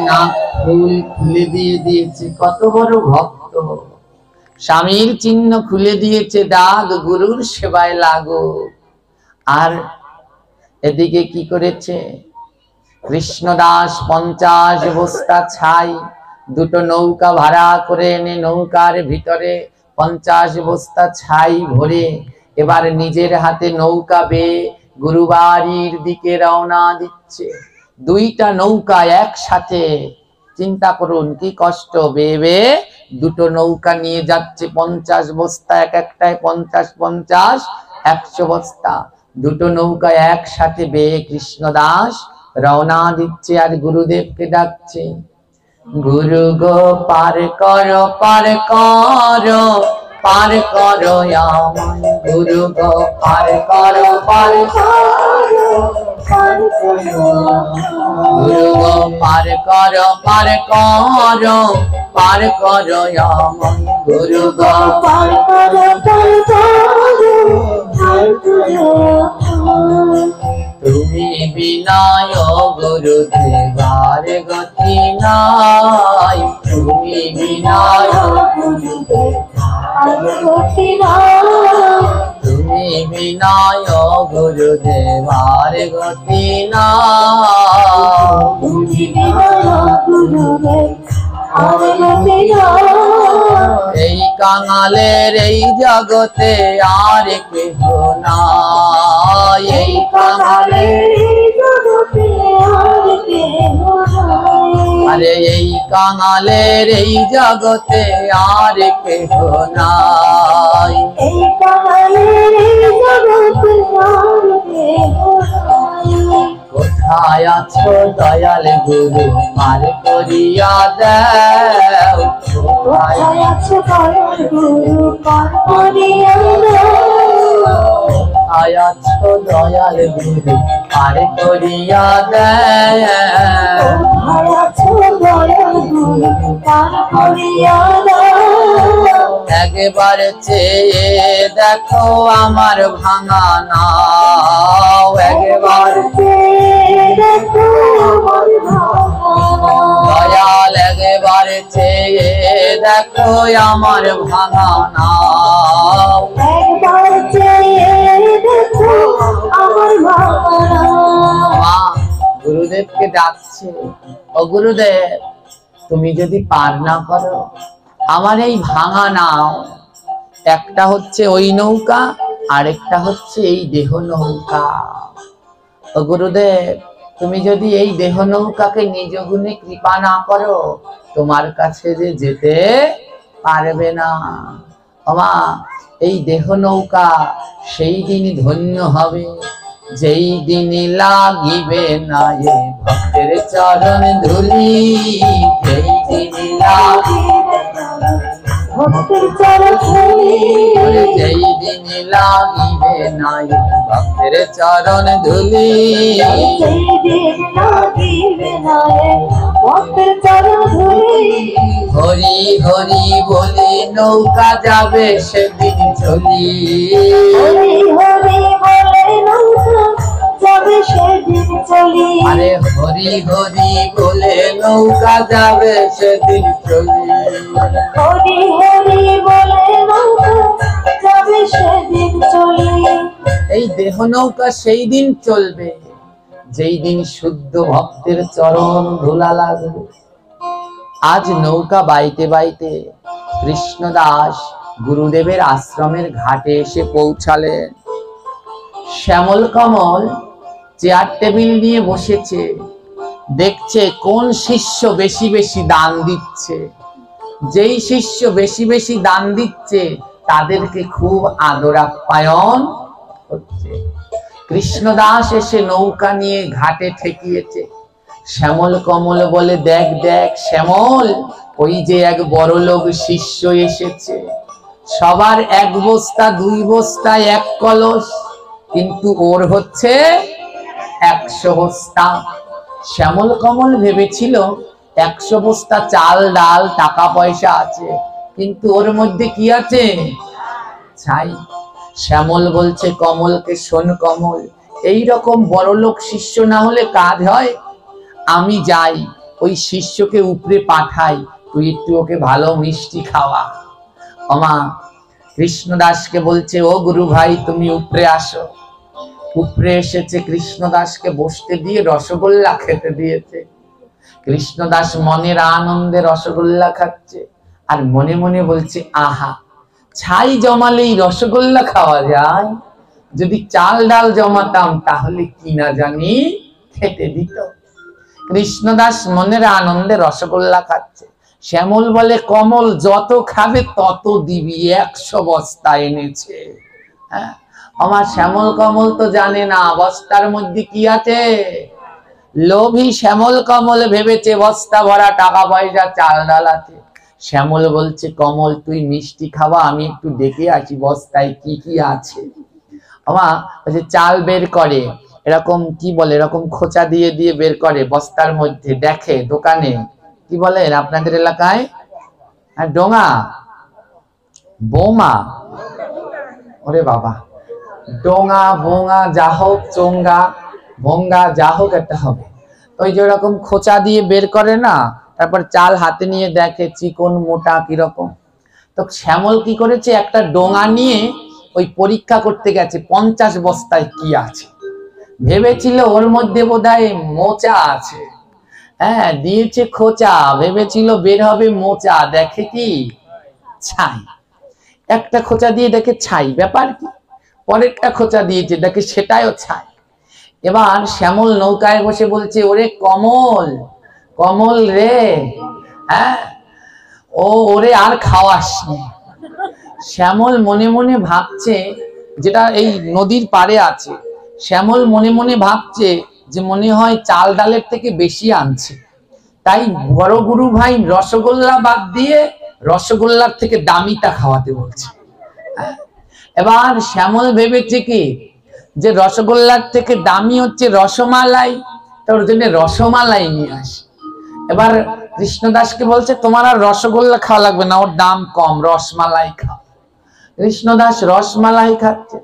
নাক ফুল খুলে দিয়ে দিয়েছে, কত বড় ভক্ত। স্বামীর চিহ্ন খুলে দিয়েছে, দাগ গুরুর সেবায় লাগো। আর এদিকে কি করেছে কৃষ্ণদাস? 50 বস্তা ছাই, দুটো নৌকা ভাড়া করে এনে নৌকার ভিতরে 50 বস্তা ছাই ভরে এবার নিজের হাতে নৌকা বেয়ে গুরুবাড়ির দিকে রওনা দিচ্ছে। দুইটা নৌকা একসাথে, চিন্তা করুন কি কষ্ট, বেয়ে বেয়ে দুটো নৌকা নিয়ে যাচ্ছে 50 বস্তা, এক একটায় 50 100 বস্তা। দুটো নৌকা একসাথে বেয়ে কৃষ্ণদাস রওনা দিচ্ছে আর গুরুদেবকে ডাকছে, গুরু গো পার করো পার করো পার করো আমায়, গুরু গো পার করো পার করো পার করো, গুরু গো পার করো পার করো পার করো আমায়, গুরু গো পার করো পার করো পার করো। তুমি বিনায় গুরুদেবার গতি নাই, তুমি বিনায় গুরুদেবার গতি নাই, তুমি বিনায় গুরুদেবার গতি নাই, তুমি বিনায় গুরুদেবার গতি নাই। এই কাঙালের এই জগতে আর কেহ নাই, এই কাঙালের এই জগতে আর কেহ নাই, আরে এই কাঙালের এই জগতে আর কেহ নাই, এই কাঙালের এই জগতে আর কেহ নাই। কোথায় আছো দয়াল গুরু পার করিয়া দাও, কোথায় আছো দয়াল গুরু পার করিয়া দাও, কোথায় আছো দয়াল গুরু পার করিয়া দাও, কোথায় আছো দয়াল গুরু পার করিয়া দাও। একবার চেয়ে দেখো আমার ভাঙা নাও, একবার দয়াল একবার চেয়ে দেখো আমার ভাঙা নাও, একবার চেয়ে দেখো আমার ভাঙা নাও। গুরুদেবকে ডাকছে, ও গুরুদেব তুমি যদি পার না করো আমার এই ভাঙা নাও, একটা হচ্ছে ওই নৌকা আরেকটা হচ্ছে এই দেহ নৌকা। ও গুরুদেব তুমি যদি এই দেহ নৌকাকে নিজ গুণে কৃপা না করো তোমার কাছে যে যেতে পারবে না। আমা এই দেহ নৌকা সেই দিন ধন্য হবে যেই দিন লাগিবে না এ ভক্তের চরণ ধুলি, যেই দিন লাগিবে ভক্তের চরণ ধুলি, যেই দিন লাগিবে না এ ভক্তের চরণ ধুলি, যেই দিন লাগিবে না এ ভক্তের চরণ ধুলি। হরি হরি বলে নৌকা যাবে সেদিন চলি, হরি হরি বলে নৌকা যাবে সেদিন চলি, আরে হরি হরি বলে নৌকা যাবে সেদিন চলি, হরি হরি বলে নৌকা যাবে সেদিন চলি। এই দেহ নৌকা সেই দিন চলবে যেই দিন শুদ্ধ ভক্তের চরণ ধুলা লাগবে। আজ নৌকা বাইতে বাইতে কৃষ্ণদাস গুরুদেবের আশ্রমের ঘাটে এসে পৌঁছালেন। শ্যামল কমল চেয়ার টেবিল নিয়ে বসেছে, দেখছে কোন শিষ্য বেশি বেশি দান দিচ্ছে। যেই শিষ্য বেশি বেশি দান দিচ্ছে তাদেরকে খুব আদর আপ্যায়ন হচ্ছে। কৃষ্ণদাস এসে নৌকা নিয়ে ঘাটে ঠেকিয়েছে। শ্যামল কমল বলে, দেখ দেখ শ্যামল, ওই যে এক বড় লোক শিষ্য এসেছে, সবার 1 বস্তা 2 বস্তা 1 কলস, কিন্তু ওর হচ্ছে 100 বস্তা। শ্যামল কমল ভেবেছিল 100 বস্তা চাল ডাল টাকা পয়সা আছে, কিন্তু ওর মধ্যে কি আছে? ছাই। শ্যামল বলছে কমলকে, শোন কমল, এই রকম বড়লোক শিষ্য না হলে কাজ হয়? আমি যাই, ওই শিষ্যকে উপরে পাঠাই, তুই একটু ওকে ভালো মিষ্টি খাওয়া। ওমা কৃষ্ণদাসকে বলছে, ও গুরু ভাই তুমি উপরে আসো। উপরে এসেছে, কৃষ্ণদাসকে বসতে দিয়ে রসগোল্লা খেতে দিয়েছে। কৃষ্ণদাস মনের আনন্দে রসগোল্লা খাচ্ছে আর মনে মনে বলছে, আহা, ছাই জমালেই রসগোল্লা খাওয়া যায়, যদি চাল ডাল জমাতাম তাহলে কি না জানি খেতে দিত। কৃষ্ণদাস মনের আনন্দে রসগোল্লা খাচ্ছে। শ্যামল বলে, কমল যত খাবে তত দিবি, 100 বস্তা এনেছে। হ্যাঁ, আমার শ্যামল কমল তো জানে না বস্তার মধ্যে কি আছে। লোভী শ্যামল কমল ভেবেছে বস্তা ভরা টাকা পয়সা চাল ডাল আছে। শ্যামল বলছে, কমল তুই মিষ্টি খাওয়া, আমি একটু দেখে আসি বস্তায় কি কি আছে। আমা বলছে, চাল বের করে, এরকম কি বলে, এরকম খোঁচা দিয়ে দিয়ে বের করে বস্তার মধ্যে, দেখে দোকানে কি বলেন আপনাদের এলাকায়, ডোঙা, বোমা, ওরে বাবা, ডোঙা বোঙা যা হোক, চোঙ্গা ভোঙ্গা যা হোক একটা হবে। ওই যে ওরকম খোঁচা দিয়ে বের করে না, তারপর চাল হাতে নিয়ে দেখে চিকন মোটা কিরকম। তো শ্যামল কি করেছে, একটা ডোঙা নিয়ে ওই পরীক্ষা করতে গেছে 50 বস্তায় কি আছে। ভেবেছিল ওর মধ্যে বোধহয় মোচা আছে, হ্যাঁ দিয়েছে খোঁচা, ভেবেছিল বের হবে মোচা, দেখে কি ছাই। একটা খোঁচা দিয়ে দেখে ছাই, ব্যাপার কি। পরেরটা খোঁচা দিয়েছে, দেখে সেটাও ছাই। এবার শ্যামল নৌকায় বসে বলছে, ওরে কমল, কমল রে, হ্যাঁ ওরে আর খাওয়াসনি। শ্যামল মনে মনে ভাবছে, যেটা এই নদীর পাড়ে আছে, শ্যামল মনে মনে ভাবছে যে মনে হয় চাল ডালের থেকে বেশি আনছে, তাই বড় গুরু ভাই রসগোল্লা বাদ দিয়ে রসগোল্লার থেকে দামিটা খাওয়াতে বলছে। এবার শ্যামল ভেবেছে কি, যে রসগোল্লার থেকে দামি হচ্ছে রসমালাই, তোর জন্য রসমালাই নিয়ে আসে। এবার কৃষ্ণদাসকে বলছে, তোমার আর রসগোল্লা খাওয়া লাগবে না, ওর দাম কম, রসমালাই খাও। কৃষ্ণদাস রসমালাই খাচ্ছে।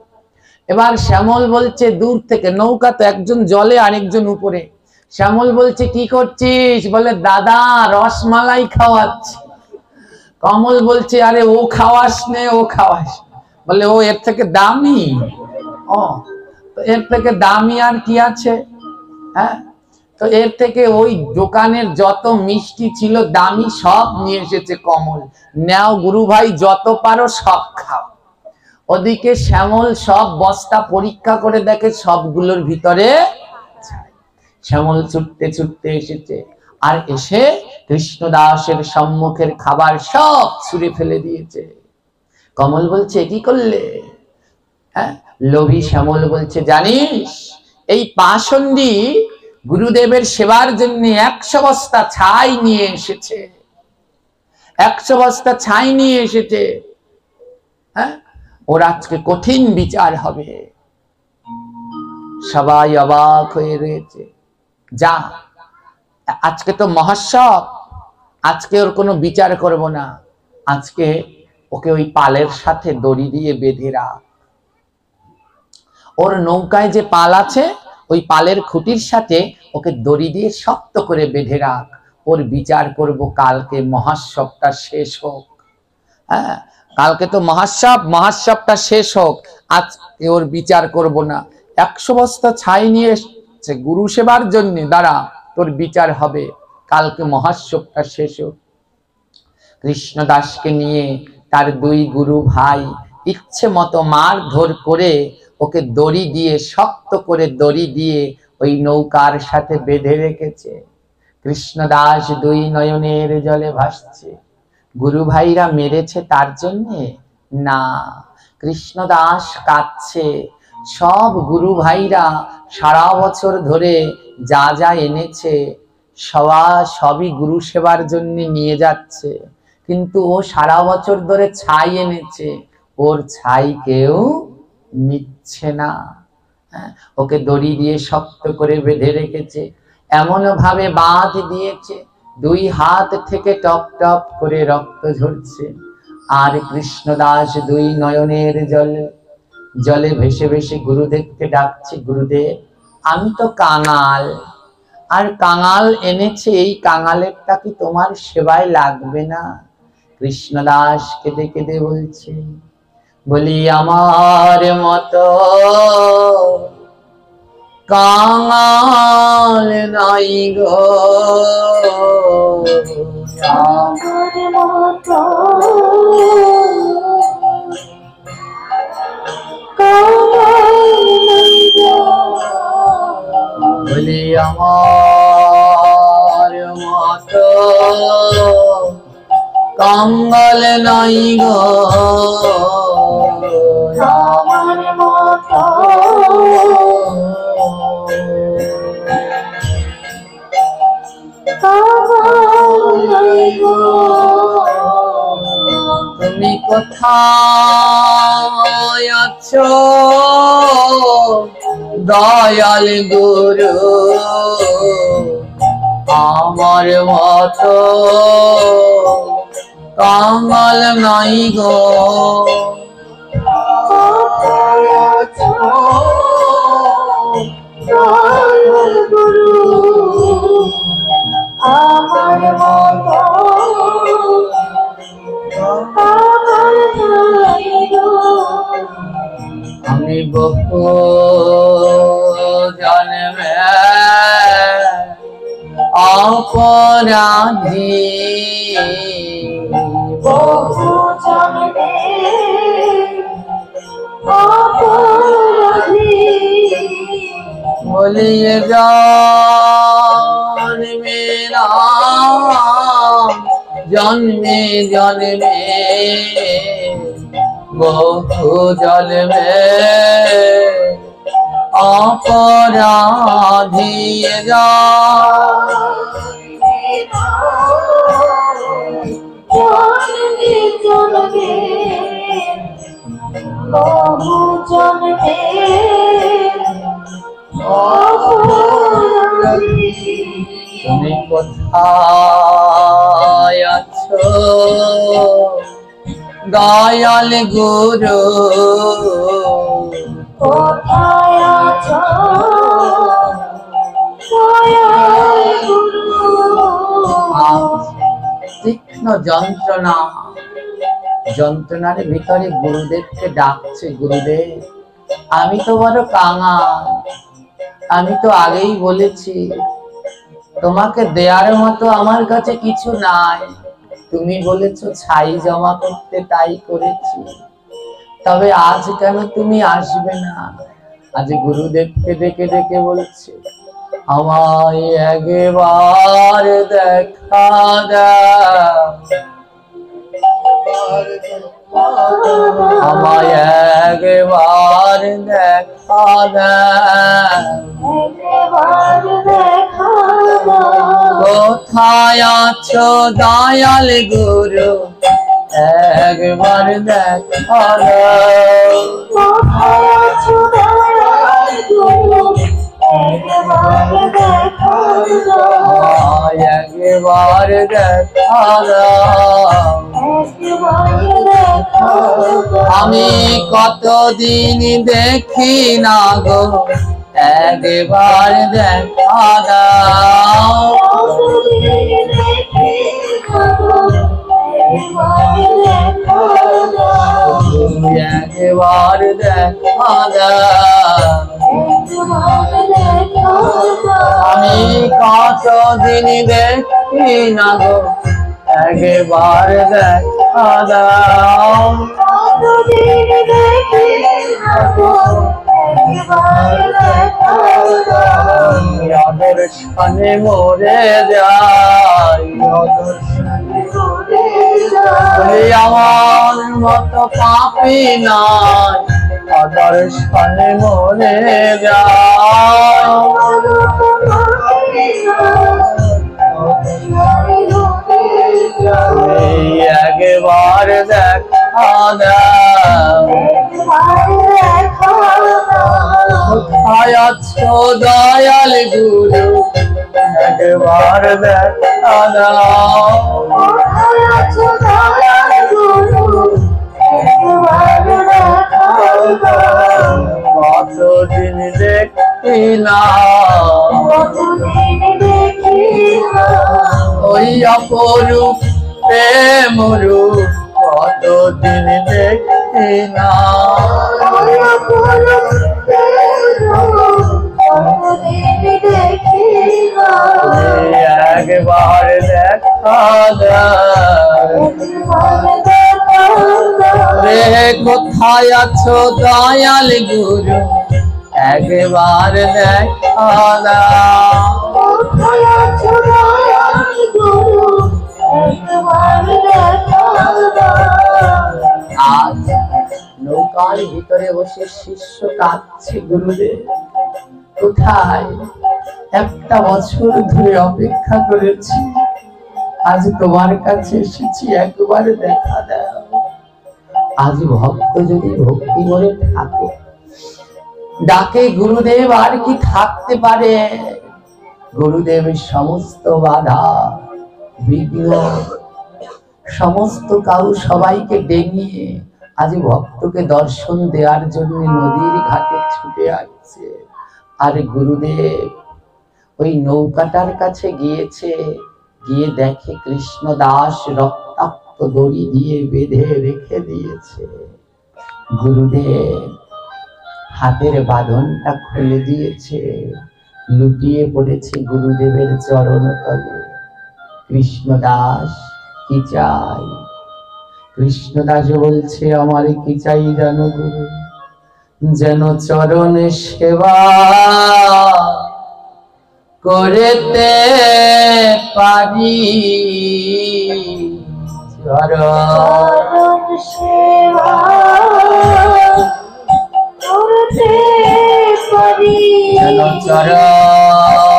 এবার শ্যামল বলছে দূর থেকে, নৌকা তো একজন জলে আরেকজন উপরে, শ্যামল বলছে কি করছিস, বলে দাদা রসমালাই খাওয়াচ্ছি। কমল বলছে, আরে ও খাওয়াস নে, ও খাওয়াস, বলে ও এর থেকে দামি। ও এর থেকে দামি আর কি আছে, হ্যাঁ তো এর থেকে ওই দোকানের যত মিষ্টি ছিল দামি সব নিয়ে এসেছে কমল, নাও গুরু ভাই যত পারো সব খাও। ওদিকে শ্যামল সব বস্তা পরীক্ষা করে দেখে সবগুলোর ভিতরে শ্যামল ছুটতে ছুটতে এসেছে, আর এসে কৃষ্ণদাসের সম্মুখের খাবার সব ছুঁড়ে ফেলে দিয়েছে। কমল বলছে, কি করলে? হ্যাঁ, লোভী শ্যামল বলছে, জানিস এই পাষণ্ডী গুরুদেবের সেবার জন্য 100 বস্তা ছাই নিয়ে এসেছে, 100 বস্তা ছাই নিয়ে এসেছে। হ্যাঁ, ওর আজকে কঠিন বিচার হবে। সবাই অবাক হয়ে রয়েছে। যা, আজকে তো মহোৎসব, আজকে ওর কোনো বিচার করব না, আজকে ওকে ওই পালের সাথে দড়ি দিয়ে বেঁধে রাখ। ওর নৌকায় যে পাল আছে, ওই পালের খুঁটির সাথে ওকে দড়ি দিয়ে শক্ত করে বেঁধে রাখ, ওর বিচার করব কালকে, মহোৎসবটা শেষ হোক। হ্যাঁ, কালকে তো মহোৎসব, মহোৎসবটা শেষ হোক, আজ ওর বিচার করব না। 100 বস্তা ছাই নিয়ে এসেছে গুরু সেবার জন্য, দাঁড়া তোর বিচার হবে, কালকে মহোৎসবটা শেষ হোক। কৃষ্ণদাসকে নিয়ে তার 2 গুরু ভাই ইচ্ছে মতো মারধর করে ওকে দড়ি দিয়ে, শক্ত করে দড়ি দিয়ে ওই নৌকার সাথে বেঁধে রেখেছে। কৃষ্ণদাস 2 নয়নের জলে ভাসছে। গুরু ভাইরা মেরেছে তার জন্যে না, কৃষ্ণদাস কাঁদছে। সব গুরু ভাইরা সারা বছর ধরে যা যা এনেছে সবই গুরু সেবার জন্য নিয়ে যাচ্ছে, কিন্তু ও সারা বছর ধরে ছাই এনেছে, ওর ছাই কেউ নিচ্ছে না। ওকে দড়ি দিয়ে শক্ত করে বেঁধে রেখেছে, এমন ভাবে বাঁধ দিয়েছে 2 হাত থেকে টপ টপ করে রক্ত ঝরছে। আর কৃষ্ণদাস 2 নয়নের জলে ভেসে ভেসে গুরুদেবকে ডাকছে, গুরুদেব আমি তো কাঙাল, আর কাঙাল এনেছে, এই কাঙালেরটা কি তোমার সেবায় লাগবে না? কৃষ্ণদাস কেঁদে কেঁদে বলছে, বলি আমার মতো কাঙাল নাই গো, আমার মতো বলি আমার মতো কাঙাল নাই গো, আমার মতো তুমি কোথায় আছো দয়াল গুরু, আমার মতো কাঙাল নাই গো, আমার মতো আমি বহু জন্মে অপরাধী, বহু জন্মে অপরাধী, বলিয়ে জন্মে না জন্মে জন্মে, বহু জন্মে অপরাধী, জন্মে জন্মে বহু জন্মে অপরাধী। তুমি কোথায় আছো দয়াল গুরু, কোথায় আছো দয়াল গুরু? তীক্ষ্ণ যন্ত্রণা, যন্ত্রণার ভিতরে গুরুদেবকে ডাকছে, গুরুদেব আমি তো বড় কাঙাল, আমি তো আগেই বলেছি তোমাকে দেয়ার মতো আমার কাছে কিছু নাই, তুমি বলেছো ছাই জমা করতে, তাই করেছি, তবে আজ কেন তুমি আসবে না? আজ গুরুদেবকে ডেকে ডেকে বলছে, আমায় একবার দেখা দাও, আমায় একবার দেখা দাও, একবার দেখা দাও, কোথায় আছো দয়াল গুরু একবার দেখা দাও, কোথায় আছো দয়াল গুরু? একবার দেখা দাও, আমায় একবার দেখা দাও, একবার দেখা দাও। আমি কতদিন দেখি না গো, একবার দেখা দাও, কতদিন দেখি না গো, একবার দেখা দাও, তুমি একবার দেখা দাও, একবার দেখা দাও। আমি কতদিন দেখি না গো, একবার দেখা দাও, কতদিন দেখি না গো, একবার দেখা দাও। আদর্শনে মরে যাই, বলি আমার মতো পাপি নাই, আদর্শনে মরে যাই, একবার দেখা দাও, কোথায় আছো দয়াল গুরু একবার দেখা দাও, কতদিন দেখি না ওই অপরূপ প্রেম রূপ কতদিন দেখি না। একবার দেখা রে কোথায় আছো দয়াল গুরু, একবার দেখা আজ নৌকার ভিতরে বসে শিষ্য কাঁদছে, গুরুদেব কোথায়? একটা বছর ধরে অপেক্ষা করেছি, আজ তোমার কাছে এসেছি, একবার দেখা দাও। আজ ভক্ত যদি ভক্তি করে থাকে, ডাকে গুরুদেব, আর কি থাকতে পারে? গুরুদেব সমস্ত বাধা বিঘ্ন সমস্ত কাউ সবাইকে ডেঙিয়ে আজ ভক্তকে দর্শন দেওয়ার জন্য নদীর ঘাটে ছুটে আসছে। আর গুরুদেব ওই নৌকাটার কাছে গিয়েছে, গিয়ে দেখে কৃষ্ণ দাস রক্তাক্ত দড়ি দিয়ে বেঁধে রেখে দিয়েছে। গুরুদেব হাতের বাঁধনটা খুলে দিয়েছে, লুটিয়ে পড়েছে গুরুদেবের চরণ তলে। কৃষ্ণ দাস কি চাই? কৃষ্ণ দাস বলছে, আমার কি চাই জানো গুরু? যেন চরণ সেবা করতে পারি, চরণ সেবা করতে পারি, যেন চরণ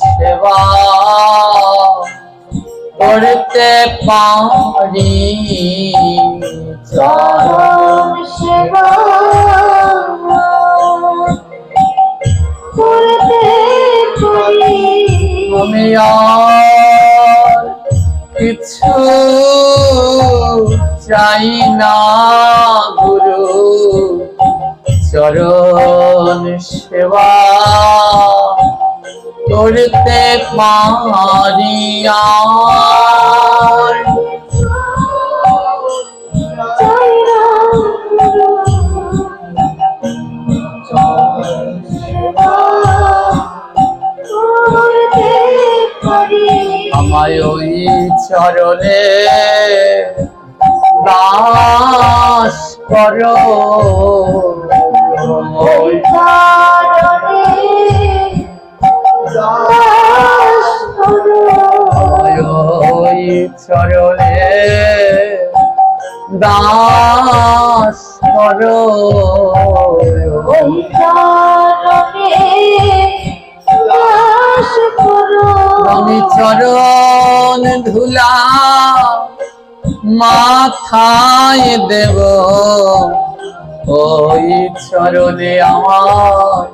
সেবা করতে পারি, চরণ সেবা করতে পারি। আমি আর কিছু চাই না গুরু, চরণ সেবা করতে পারি। আর আমায় ওই চরণে দাস করো, ওই চরণে দাস করো, আমি চরণ ধুলা মাথায় দেব, ওই চরণে আমার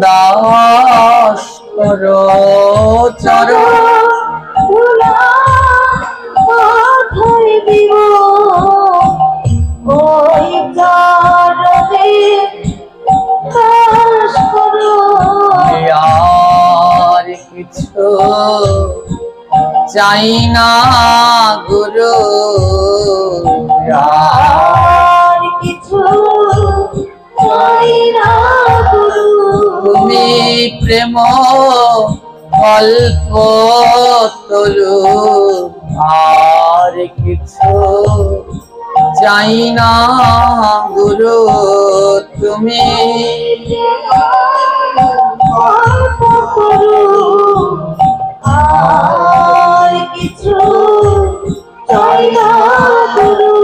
দাস করো, চরণ ধুলা মাথায় দিব, ওই চরণে দাস করো। আর কিছু চাই না গুরু, আর কিছু চাই না গুরু, তুমি প্রেম অল্প তলু, আর কিছু চাই না গুরু, তুমি আর কিছু চাই না গুরু।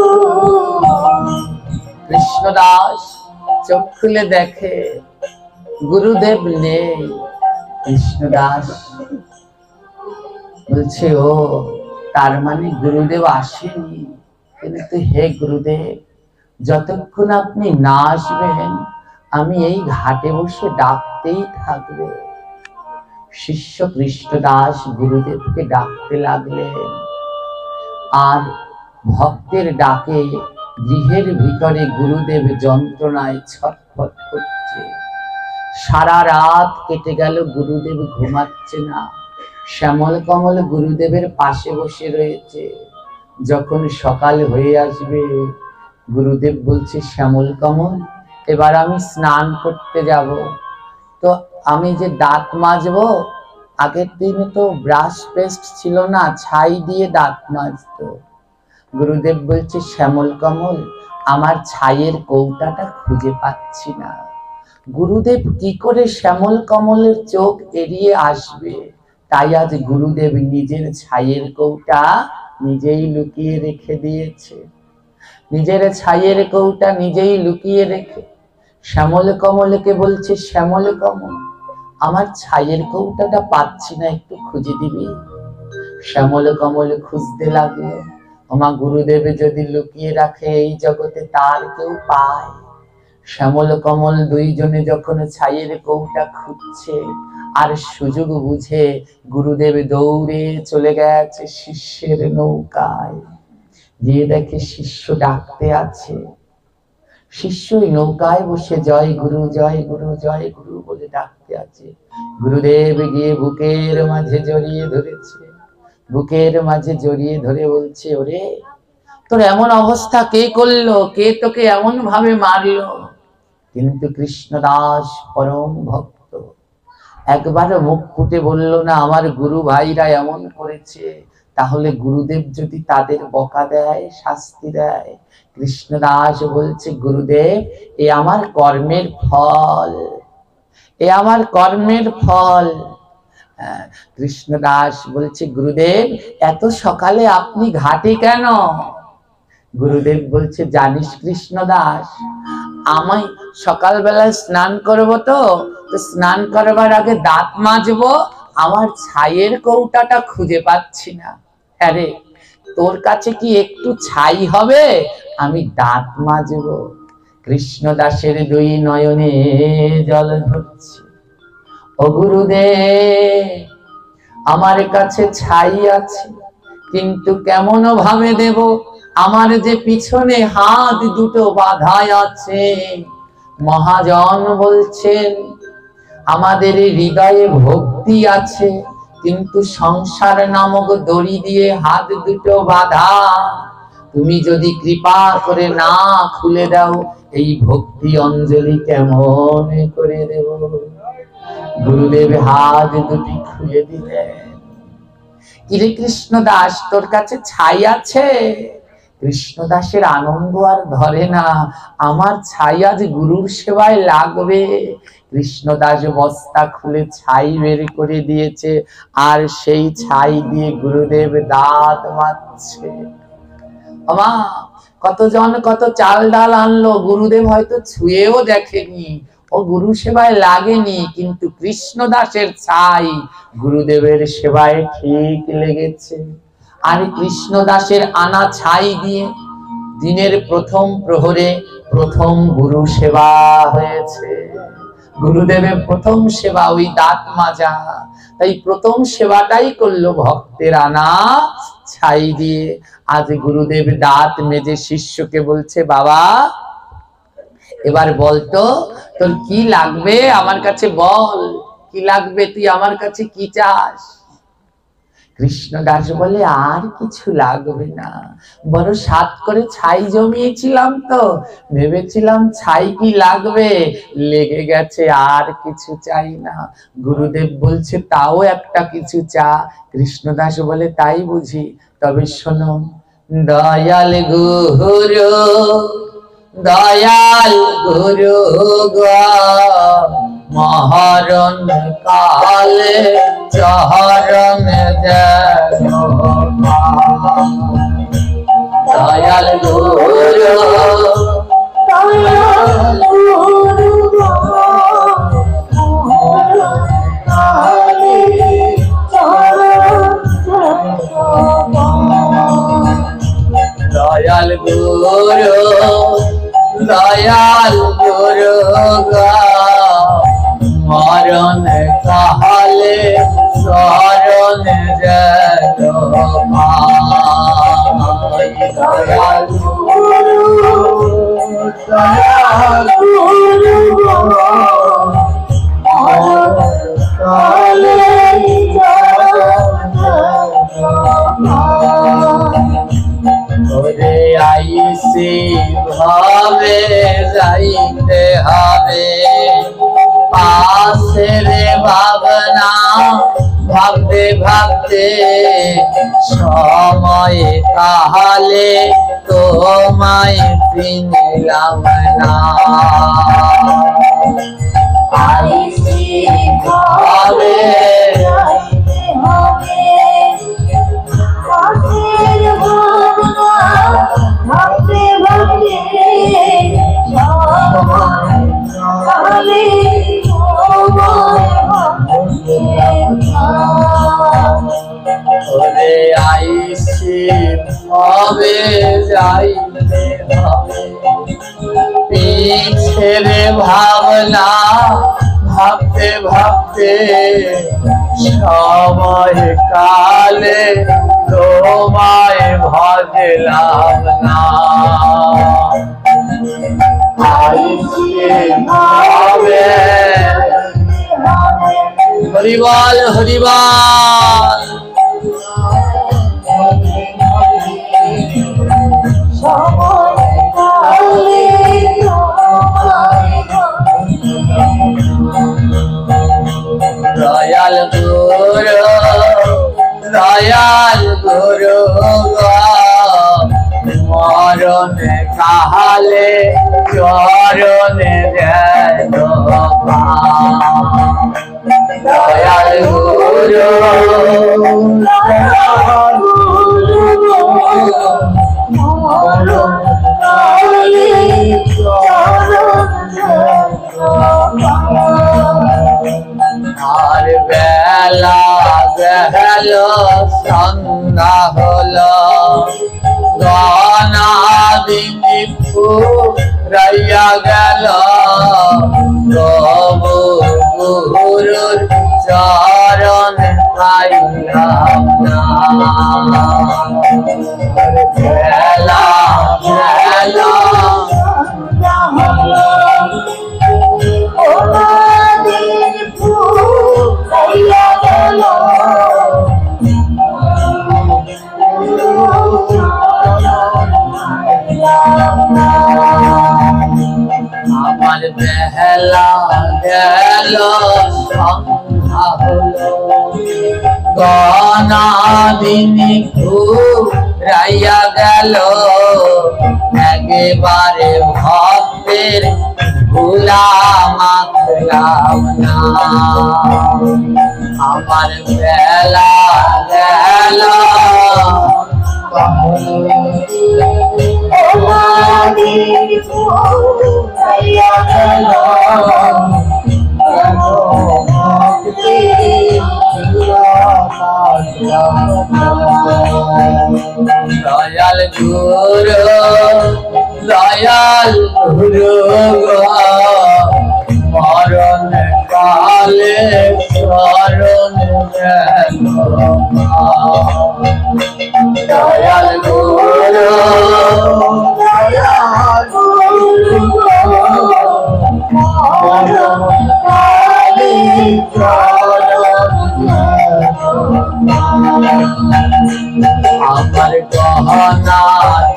কৃষ্ণদাস চোখ খুলে দেখে গুরুদেব নেই। কৃষ্ণদাস বলছে, ও তার মানে গুরুদেব আসেনি। কিন্তু হে গুরুদেব, যতক্ষণ আপনি না আসবেন আমি এই ঘাটে বসে ডাকতেই থাকবো। শিষ্য কৃষ্ণদাস গুরুদেবকে ডাকতে লাগলেন, আর ভক্তের ডাকে গৃহের ভিতরে গুরুদেব যন্ত্রণায় ছটফট করছে। সারা রাত কেটে গেল, গুরুদেব ঘুমাচ্ছে না। শ্যামল কমল গুরুদেবের পাশে বসে রয়েছে। যখন সকাল হয়ে আসবে, গুরুদেব বলছে, শ্যামল কমল, এবার আমি স্নান করতে যাব। তো আমি যে দাঁত মাজবো, আগের দিনে তো ব্রাশ পেস্ট ছিল না, ছাই দিয়ে দাঁত মাজতো। গুরুদেব বলছে, শ্যামল কমল, আমার ছাইয়ের কৌটাটা খুঁজে পাচ্ছি না। গুরুদেব কি করে শ্যামল কমলের চোখ এড়িয়ে আসবে? তাই আজ গুরুদেব নিজের ছাইয়ের কৌটা নিজেই লুকিয়ে রেখে দিয়েছে। নিজের ছাইয়ের কৌটা নিজেই লুকিয়ে রেখে শ্যামল কমলকে বলছে, শ্যামল কমল, আমার ছাইয়ের কৌটাটা পাচ্ছি না, একটু খুঁজে দিবি? শ্যামল কমল খুঁজতে লাগলো। আমার গুরুদেব যদি লুকিয়ে রাখে এই জগতে, তার কেউ পায়? শ্যামল কমল দুইজনে যখন ছাইয়ের কৌটা খুঁজছে, আর সুযোগ বুঝে গুরুদেব দৌড়ে চলে গেছে শিষ্যের নৌকায়। গিয়ে দেখে শিষ্য ডাকতে আছে। শিষ্য নৌকায় বসে জয় গুরু, জয় গুরু, জয় গুরু বলে ডাকতে আছে। গুরুদেব গিয়ে বুকের মাঝে জড়িয়ে ধরেছে। বুকের মাঝে জড়িয়ে ধরে বলছে, ওরে, তোর এমন অবস্থা কে করলো? কে তোকে এমন ভাবে মারলো? কিন্তু কৃষ্ণদাস পরম ভক্ত, একবারও মুখ ফুটে বলল না আমার গুরু ভাইরা এমন করেছে। তাহলে গুরুদেব যদি তাদের বকা দেয়, শাস্তি দেয়, কৃষ্ণদাস বলছে, গুরুদেব, এ আমার কর্মের ফল, এ আমার কর্মের ফল। কৃষ্ণদাস বলছে, গুরুদেব, এত সকালে আপনি ঘাটে কেন? গুরুদেব বলছে, জানিস কৃষ্ণদাস, আমি সকালবেলায় স্নান করবো, তো স্নান করবার আগে দাঁত মাজবো, আমার ছাইয়ের কৌটাটা খুঁজে পাচ্ছি না। আরে, তোর কাছে কি একটু ছাই হবে? আমি দাঁত মাজবো। কৃষ্ণদাসের দুই নয়নে জল ধরছে। ও গুরুদেব, আমার কাছে ছাই আছে, কিন্তু কেমন ভাবে দেব? আমার যে পিছনে হাত দুটো বাঁধায় আছে। মহাজন বলছেন, আমাদের হৃদয়ে ভক্তি আছে, কিন্তু সংসার নামক দড়ি দিয়ে হাত দুটো বাঁধা। তুমি যদি কৃপা করে না খুলে দাও, এই ভক্তি অঞ্জলি কেমন করে দেব? গুরুদেব হাত দুটি খুলে দিলেন। কিরে কৃষ্ণদাস, তোর কাছে ছাই আছে? কৃষ্ণদাসের আনন্দ আর ধরে না, আমার ছাই আজ গুরুর সেবায় লাগবে। কৃষ্ণদাস বস্তা খুলে ছাই বের করে দিয়েছে, আর সেই ছাই দিয়ে গুরুদেব দাঁত মাজছে। আমা, কতজন কত চাল ডাল আনলো, গুরুদেব হয়তো ছুঁয়েও দেখেনি, ও গুরু সেবায় লাগেনি, কিন্তু কৃষ্ণদাসের ছাই গুরুদেবের সেবায় ঠিক লেগেছে। আর কৃষ্ণদাসের আনা ছাই দিয়ে দিনের প্রথম প্রহরে প্রথম গুরু সেবা হয়েছে। গুরুদেবের প্রথম সেবা ওই দাঁত মাজা, তাই প্রথম সেবাটাই করলো ভক্তের আনা ছাই দিয়ে। আজ গুরুদেব দাঁত মেজে শিষ্যকে বলছে, বাবা, এবার বলতো তোর কি লাগবে, আমার কাছে বল, কি লাগবে, তুই আমার কাছে কি চাস? কৃষ্ণদাস বলে, আর কিছু লাগবে না, বড় সাত করে ছাই জমিয়েছিলাম, তো ভেবেছিলাম ছাই কি লাগবে, লেগে গেছে, আর কিছু চাই না। গুরুদেব বলছে, তাও একটা কিছু চা। কৃষ্ণদাস বলে, তাই বুঝি? তবে শোনো, দয়াল গুরু, দয়াল গুরু গো, মহরণ কালে চরণ যেন দয়াল গুরু, দয়াল গুরু গো, মহরণ কালে চরণ যেন দয়াল গুরু, দয়াল গুরু গো, মরণ কালে শরণ যেন পাই। দয়াল গুরু, দয়াল গুরু গো, মরণ কালে শরণ ওরে আইসি ভাবে যাইতে হবে পাশের ভাবনা ভাবতে ভাবতে সময় তাহলে তোমায় চিনলাম না আইসি ভাবে ওরে আইসি ভাবে যাইতে হবে পিছের ভাবনা ভাবতে ভাবতে সময় কালে তোমায় ভজলাম না আইসি ভাবে হরিবল হরিবল দয়াল গুরু মরণ কালে চরণে দয়াল গুরু আর বেলা গেল সন্ধ্যা হলো গনাদিনী ফুরাইয়া গেল তবু গুরুর চরণ পাইলাম না বেলা বেলা আমার বেলা গেল সন্ধ্যা হলো গনাদিনী ফুরাইয়া গেল একেবারে ভক্তের গোলাম আখলাম না আমার বেলা গেল দয়াল গুরু মরণ কালে চরণ দয়াল গুরু মরণ কালে আমার গহনা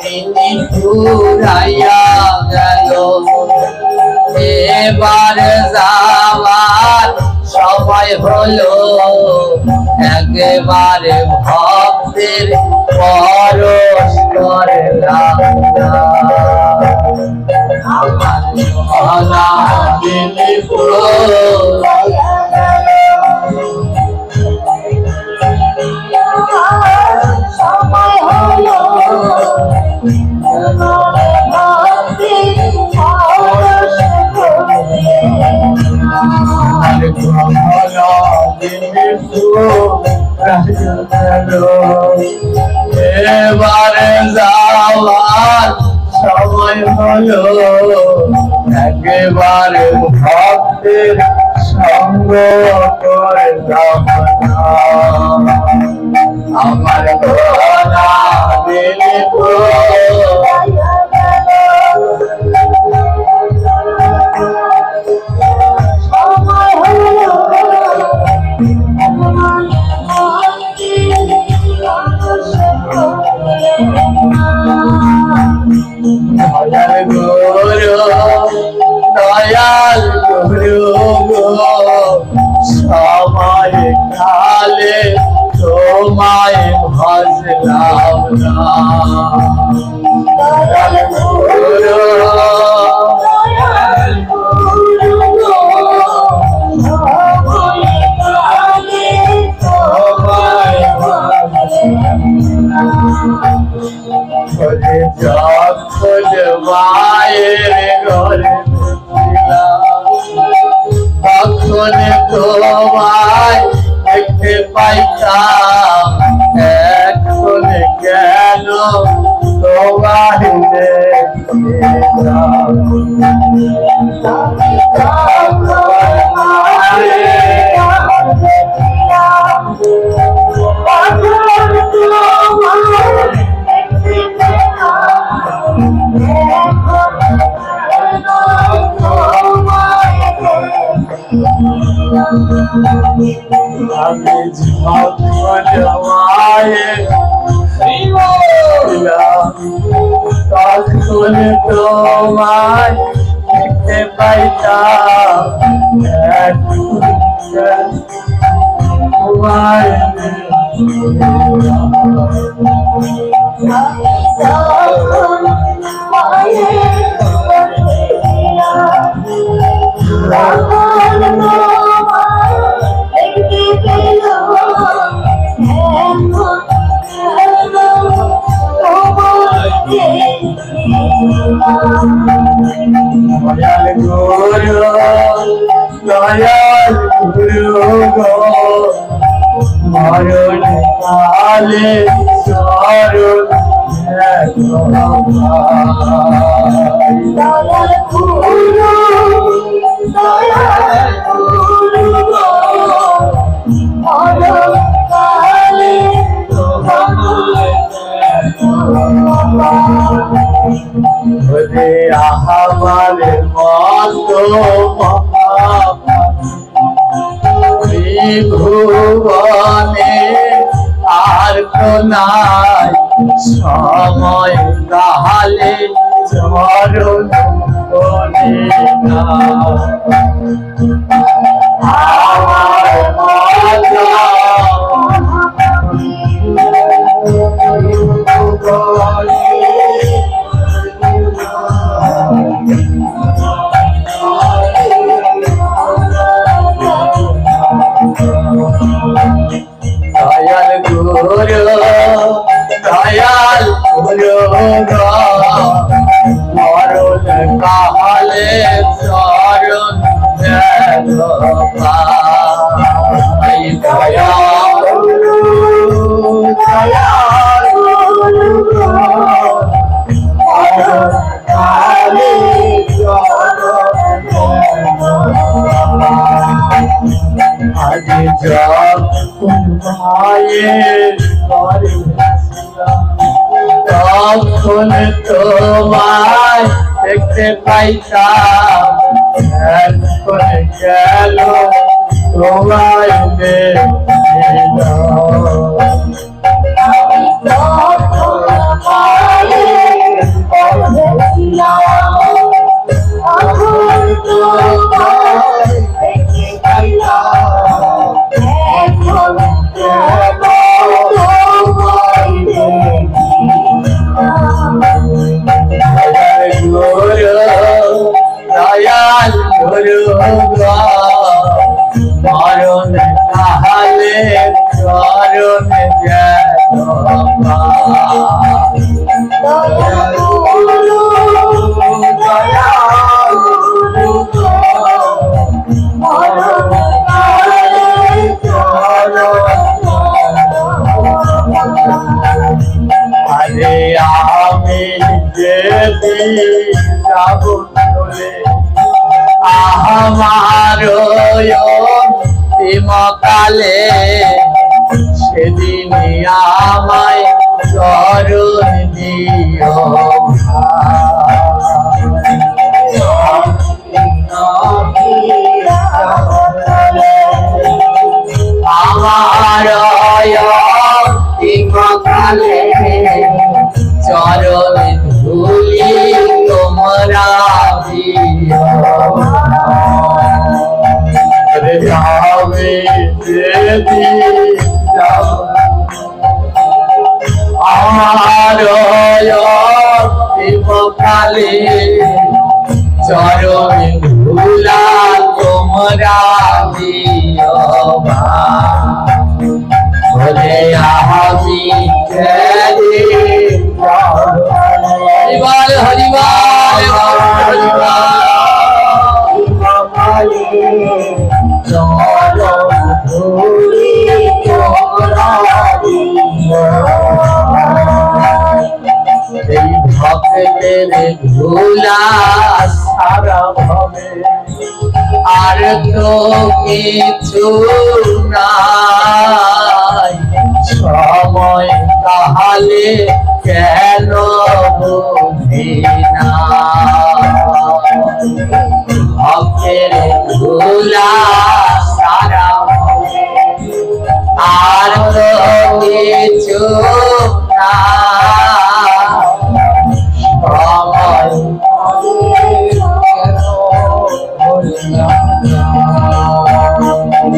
তিনি ঘুরাইয়া গেল এবার যাওয়ার সময় হলো একেবারে ভক্তের পরশ করলাম না আমার গহনা তিনি এবারে যাওয়ার সময় হলো একেবারে ভক্তের সঙ্গ করলাম না আমার গহনা দিলে ভাসলাম না দয়াল গুরু যখন মায়ের ঘরে তখন তোমায় দেখতে পাইতাম এখন কেন তোমায় আমি যখন মায়ের তখন তোমায় দেখতে পাইতাম তোমায় দয়াল গুরু দয়াল গুরু গো মরণ কালে শরণ দয়াল গুরু দয়াল গুরু গো মরণ কালে ওরে আমার মতো ভুবনে আর তো নাই সময় কালে চরণ বনে না আমার মতো দয়াল গুরু দয়াল গুরু মরণ কালে চরণ পাই দয়াল দয়াল গুরু মরণ কালে আজ যখন মায়ের ঘরে তখন তোমায় দেখতে পাইতাম এখন গেল তোমায় দয়াল গুরু মরণ কালে চরণ দয়াল গুরু দয়াল গুরু মরণ কালে চরণ আরে আমি যেতে যাব চলে আমার অন্তিমকালে সেদিন আমায় চরণ দিও আমার অন্তিমকালে চরণ ধুলি তোমরা দিও যাবে যদি আমার কালে চরণে ধুলা তোমরা দিও বলে আমি হরিবাল হরিবাল হরিবাল এই ভক্তের ধুলা সারা ভাবে আর তো কিছু নাই সময় তাহলে কেন বুঝি না ভক্তের ধুলা সারা ভাবে আর তো কিছু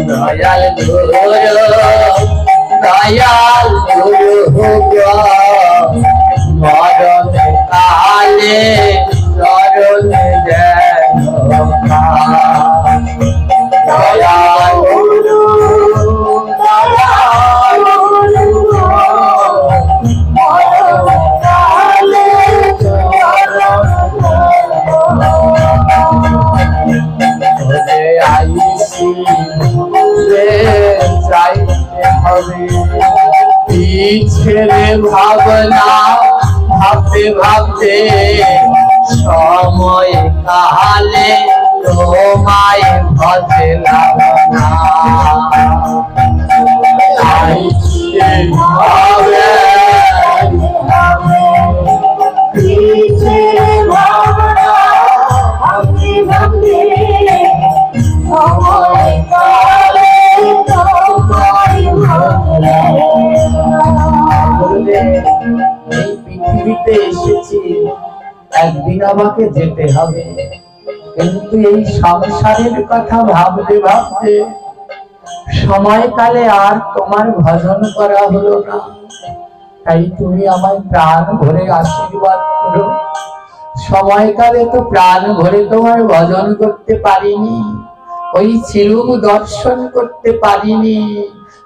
দয়াল গুরু দয়াল গুরু মরণ কালে চরণ দয়াল গুরু দয়াল গুরু মরণ কালে আইসি চাইতে হবে পিছের ভাবনা ভাবতে ভাবতে সময় কালে তোমায় ভজলাম না আইসে ভাবে পিছের ভাবনা ভাবতে ভাবতে সময় কালে তোমায় ভজলাম এই পৃথিবীতে এসেছি একদিন আমাকে যেতে হবে কিন্তু এই সংসারের কথা ভাবতে ভাবতে সময়কালে আর তোমার ভজন করা হলো না তাই তুমি আমায় প্রাণ ভরে আশীর্বাদ করো সময়কালে তো প্রাণ ভরে তোমায় ভজন করতে পারিনি ওই ছিলুম দর্শন করতে পারিনি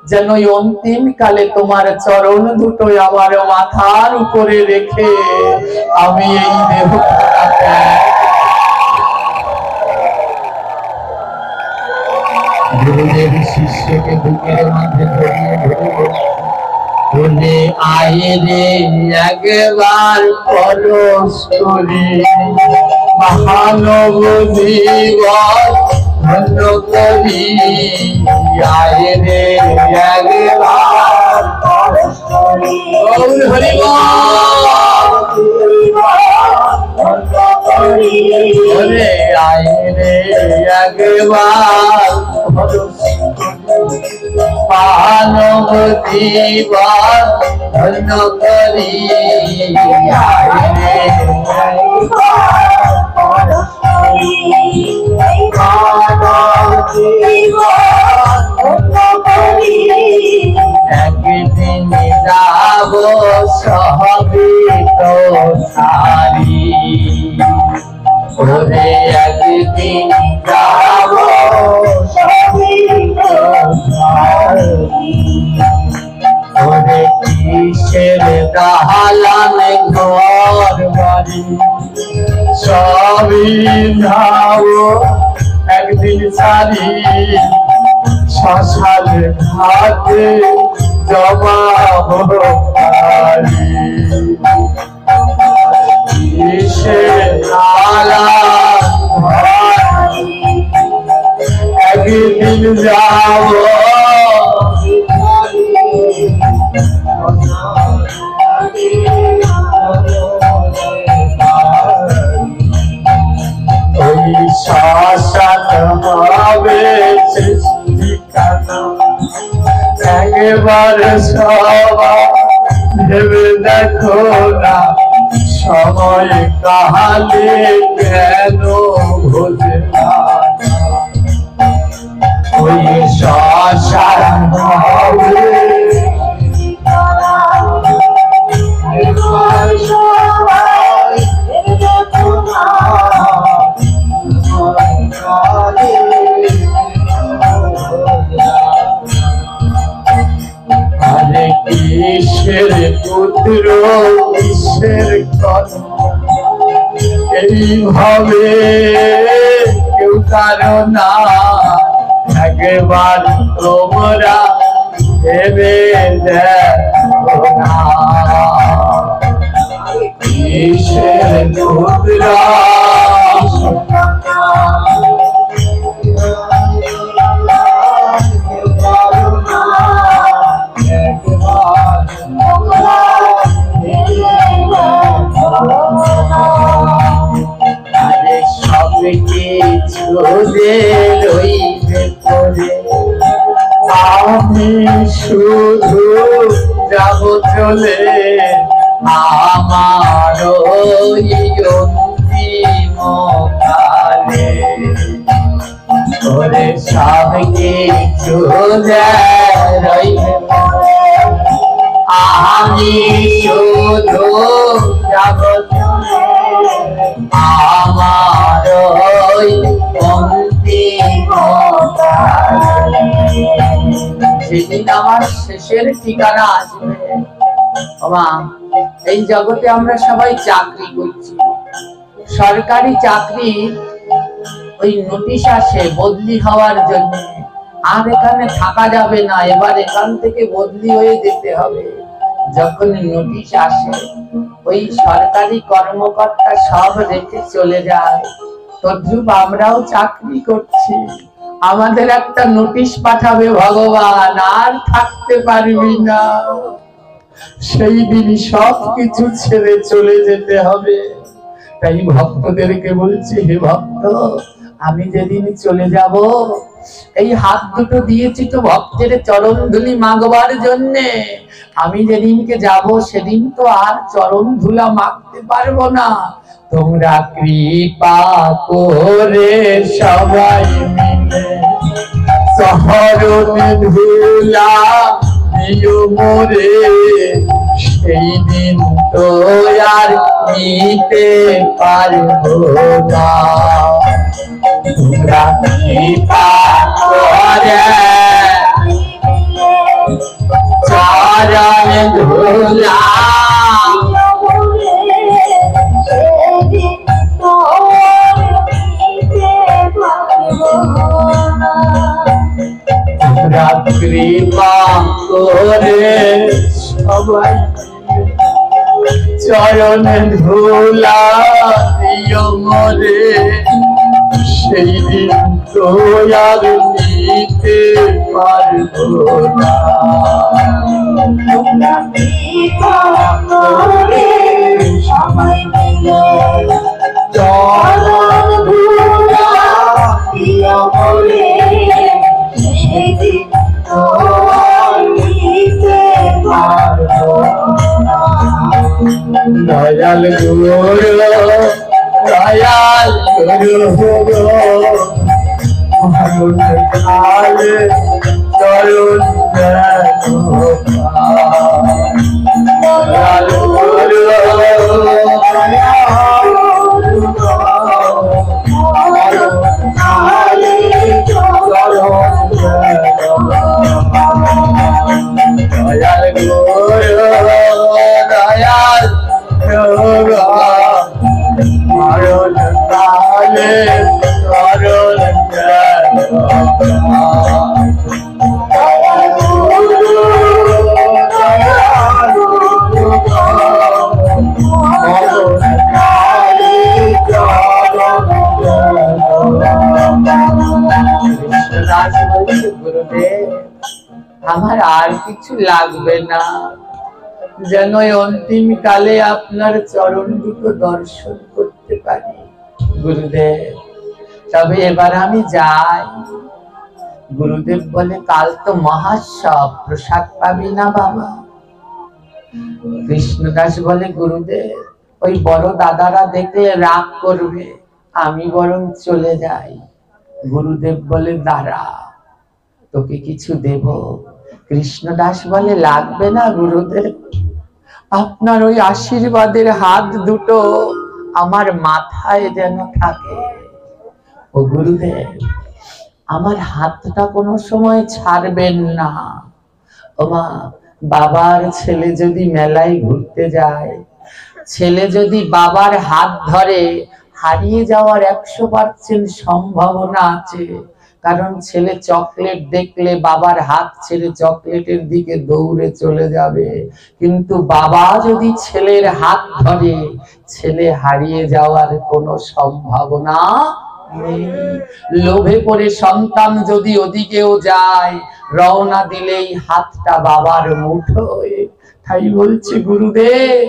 যেন অন্তিম কালে তোমার চরণ দুটো আমার মাথার উপরে রেখে আমি এই দেহ গুরুদেব শিষ্যকে বুকের মধ্যে ধরিয়ে বলে আয়ে রে একবার পরশ করি মহানব জীবন ধন্য করি আয়ে রে একবার পরশ করি হরি বলে আয়ে রে একবার মানব জীবন ধন্য করি একদিন যাব সবই তো সারি ওরে একদিন যাব ওরে কিসের দালান ঘর বাড়ি সবই যাও একদিন সারি শ্মশান ঘাটে জমা হরি কিসের দালান একদিন যাব ওই শ্মশান হবে একবার সবাই ভেবে দেখো না সময় কালে কেন ভোজে না ওই শ্মশান হবে পুত্র কিসের কর্ম এইভাবে কেউ কারো না একবার তোমরা ভেবে দেখো না কিসের পুত্র আমি শুধু যাব চলে আমার অন্তিম কালে ওরে সব কিছু রইবে আমি শুধু যাব চলে আমার অন্তিম কালে সেদিন আমার শেষের ঠিকানা আসবে। বাবা এই জগতে আমরা সবাই চাকরি করছি, সরকারি চাকরি ওই নোটিশ আসে বদলি হওয়ার জন্য, আর এখানে থাকা যাবে না, এবার এখান থেকে বদলি হয়ে যেতে হবে। যখন নোটিশ আসে ওই সরকারি কর্মকর্তা সব রেখে চলে যায়, তদ্রূপ আমরাও চাকরি করছি, আমাদের একটা নোটিশ পাঠাবে ভগবান, আর থাকতে পারবি না, সেই দিন সব কিছু ছেড়ে চলে যেতে হবে। তাই ভক্তদেরকে বলছি, হে ভক্ত আমি যেদিন চলে যাব এই হাত দুটো দিয়েছি তো ভক্তের চরণ ধুলি মাগবার জন্যে, আমি যেদিনকে যাব সেদিন তো আর চরণ ধুলা মাগতে পারবো না, তোমরা কৃপা করে সবাই মিলে চরণ ধুলা দিও মোরে, সেই দিন তো আর নিতে পারবো না, তোমরা কৃপা করে চরণ ধুলা কৃপা করে সবাই চরণ ধুলা দিও মোরে, সেই দিন তো আর নিতে পারবো না, কৃপা করে সবাই মিলে চরণ ধুলা দিও মোরে, সেদিন তো নিতে পারবো না। দয়াল গুরু দয়াল গুরু মরণ কালে চরণ দয়াল গুরু দয়াল গুরু দয়াল মরণ কালে চরণ গুরুদেব আমার আর কিছু লাগবে না, যেন অন্তিম কালে আপনার চরণ দুটো দর্শন করতে পারি গুরুদেব, তবে এবার আমি যাই। গুরুদেব বলে কাল তো মহাৎসব, প্রসাদ পাবি না বাবা। কৃষ্ণদাস বলে গুরুদেব ওই বড় দাদারা দেখলে রাগ করবে, আমি বরং চলে যাই। গুরুদেব বলে দাঁড়া তোকে কিছু দেব। কৃষ্ণদাস বলে লাগবে না গুরুদেব, আপনার ওই আশীর্বাদের হাত দুটো আমার মাথায় যেন থাকে। ও গুরুদেব আমার হাতটা কোনো সময় ছাড়বেন না। ও মা বাবার ছেলে যদি মেলায় ঘুরতে যায়, ছেলে যদি বাবার হাত ধরে, হারিয়ে যাওয়ার 100% সম্ভাবনা আছে। কারণ ছেলে চকলেট দেখলে বাবার হাত ছেড়ে চকলেটের দিকে দৌড়ে চলে যাবে, কিন্তু বাবা যদি ছেলের হাত ধরে, ছেলে হারিয়ে যাওয়ার কোনো সম্ভাবনা নেই। লোভে পড়ে সন্তান যদি ওদিকেও যায়, রওনা দিলেই হাতটা বাবার মুঠোয়। তাই বলছি গুরুদেব,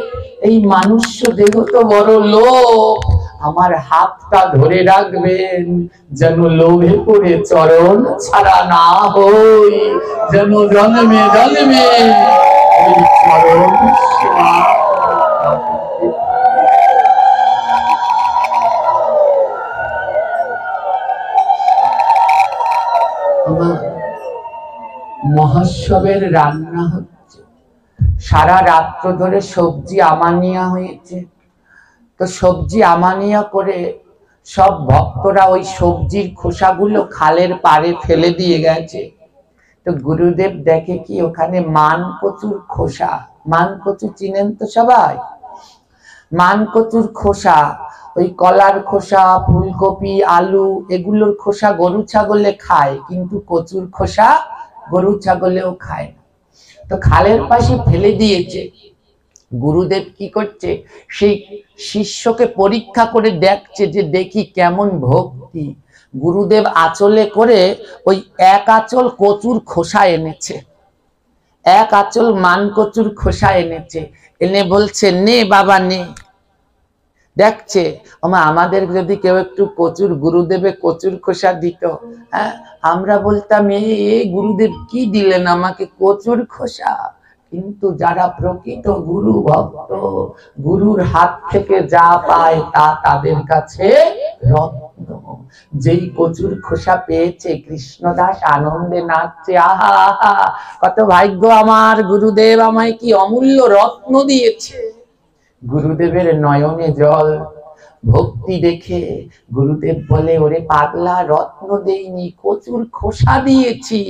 এই মানুষ দেহ তো বড় লোভ, আমার হাতটা ধরে রাখবেন, যেন লোভে পড়ে চরণ ছাড়া না হই, যেন জন্মে জন্মে এই চরণ সেবা। মহোৎসবের রান্না হচ্ছে, সারা রাত্র ধরে সবজি আমানিয়া হয়েছে। তো সবজি আমানিয়া করে সব ভক্তরা ওই সবজির খোসাগুলো খালের পাড়ে ফেলে দিয়ে গেছে। তো গুরুদেব দেখে কি ওখানে মান কচুর খোসা, মান কচু চিনেন তো সবাই, মান কচুর খোসা, ওই কলার খোসা, ফুলকপি, আলু এগুলোর খোসা গরু ছাগলে খায়, কিন্তু কচুর খোসা গরু ছাগলেও খায় না। তো খালের পাশে ফেলে দিয়েছে। গুরুদেব কি করছে, সেই শিষ্যকে পরীক্ষা করে দেখছে যে দেখি কেমন ভক্তি। গুরুদেব আঁচলে করে ওই এক আঁচল কচুর খোসা এনেছে, এক আঁচল মান কচুর খোসা এনেছে, এনে বলছে নে বাবা নে। দেখছে আমাদের যদি কেউ একটু কচুর, গুরুদেবে কচুর খোসা দিত, হ্যাঁ, আমরা বলতাম এই গুরুদেব কি দিলেন আমাকে, কচুর খোসা। কিন্তু যারা প্রকৃত গুরু ভক্ত, গুরুর হাত থেকে যা পায় তা তাদের কাছে রত্ন। যেই কচুর খোসা পেয়েছে, কৃষ্ণদাস আনন্দে নাচছে, আহা আহা কত ভাগ্য আমার, গুরুদেব আমায় কি অমূল্য রত্ন দিয়েছে। গুরুদেবের নয়নে জল, ভক্তি দেখে গুরুদেব বলে, ওরে পাগলা, রত্ন দেইনি, কচুর খোসা দিয়েছি,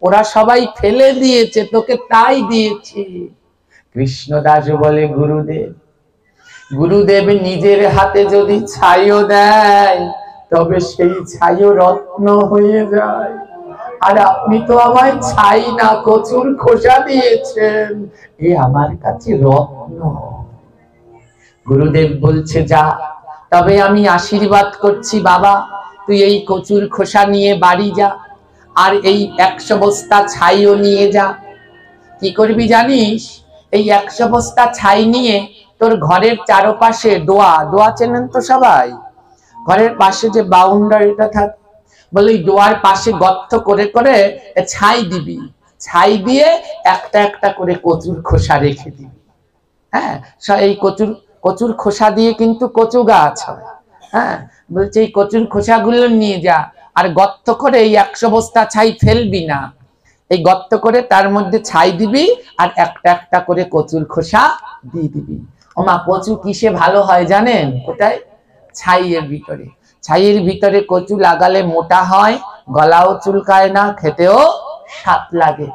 ওরা সবাই ফেলে দিয়েছে, তোকে তাই দিয়েছি। কৃষ্ণদাস বলে, গুরুদেব, গুরুদেব নিজের হাতে যদি ছাইও দেয়, তবে সেই ছাইও রত্ন হয়ে যায়, আর আপনি তো আমায় ছাই না, কচুর খোসা দিয়েছেন, এ আমার কাছে রত্ন। গুরুদেব বলছে, যা, তবে আমি আশীর্বাদ করছি বাবা, তুই এই কচুর খোসা নিয়ে বাড়ি যা, আর এই 100 বস্তা ছাইও নিয়ে যা। কি করবি জানিস, এই 100 বস্তা ছাই নিয়ে তোর ঘরের চারপাশে, দোয়া, দোয়া চেনেন তো সবাই, ঘরের পাশে যে বাউন্ডারিটা থাকে, বলে এই দোয়ার পাশে গর্ত করে করে ছাই দিবি, ছাই দিয়ে একটা একটা করে কচুর খোসা রেখে দিবি। হ্যাঁ, এই কচুর খোসা দিয়ে কিন্তু কচু গাছ হয়। হ্যাঁ, বলছে এই কচুর খোসাগুলো নিয়ে যা, আর গর্ত করে এই 100 বস্তা ছাই ফেলবি না, এই গর্ত করে তার মধ্যে ছাই দিবি, আর একটা একটা করে কচুর খোসা দিয়ে দিবি। ওমা, কচু কিসে ভালো হয় জানেন? কোথায়? ছাইয়ের ভিতরে। ছাইয়ের ভিতরে কচু লাগালে মোটা হয়, গলাও চুলকায় না, খেতেও স্বাদ লাগে।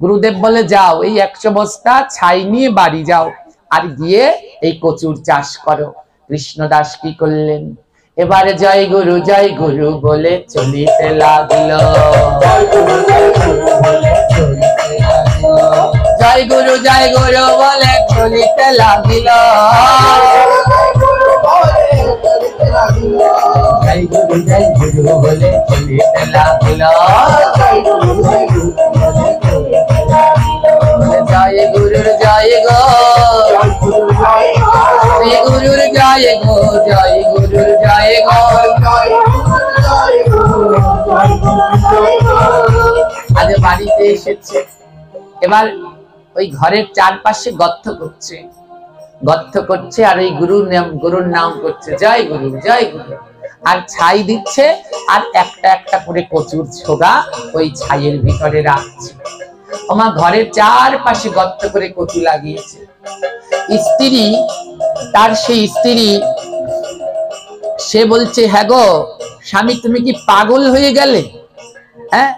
গুরুদেব বলে, যাও এই 100 বস্তা ছাই নিয়ে বাড়ি যাও, আর গিয়ে এই কচুর চাষ করো। কৃষ্ণদাস কি করলেন, এবারে জয় গুরু বলে চলিতে লাগল, জয় গুরু বলে চলিতে লাগিল, জয় গুরু বলে চলিতে লাগিল, জয় গুরুর জয় গো, শ্রী গুরুর জয় গো, জয় গুরুর জয় গো। আজ বাড়িতে এসেছে, এবার ওই ঘরের চারপাশে গর্ত করছে, আর ওই গুরুর নাম করছে, জয় গুরু, আর ছাই দিচ্ছে, আর একটা একটা করে কচুর ছোগা ওই ছাইয়ের ভিতরে রাখছে। আমার ঘরের চারপাশে গর্ত করে কচু লাগিয়েছে। স্ত্রী, তার সেই স্ত্রী, সে বলছে, হ্যাঁ গো স্বামী, তুমি কি পাগল হয়ে গেলে? হ্যাঁ,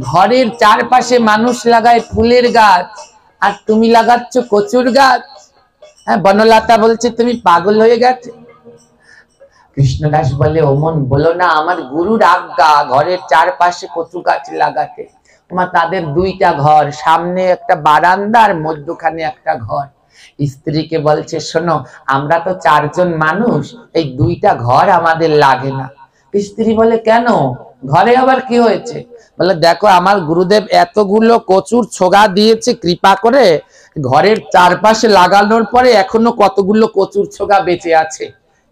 ঘরের চারপাশে মানুষ লাগায় ফুলের গাছ, আর তুমি লাগাচ্ছ কচুর গাছ। হ্যাঁ, বনলতা বলছে তুমি পাগল হয়ে গেছে। কৃষ্ণদাস বলে ওমন বলো না, আমার গুরুর আজ্ঞা ঘরের চারপাশে কচু গাছ লাগাতে। তাদের দুইটা ঘর, সামনে একটা বারান্দা আর মধ্যখানে একটা ঘর। স্ত্রীকে বলছে শোনো, আমরা তো চারজন মানুষ, এই দুইটা ঘর আমাদের লাগে না। স্ত্রী বলে কেন, ঘরে আবার কি হয়েছে? বলে দেখো আমার গুরুদেব এতগুলো কচুর ছোগা দিয়েছে কৃপা করে, ঘরের চারপাশে লাগানোর পরে এখনো কতগুলো কচুর ছোগা বেঁচে আছে,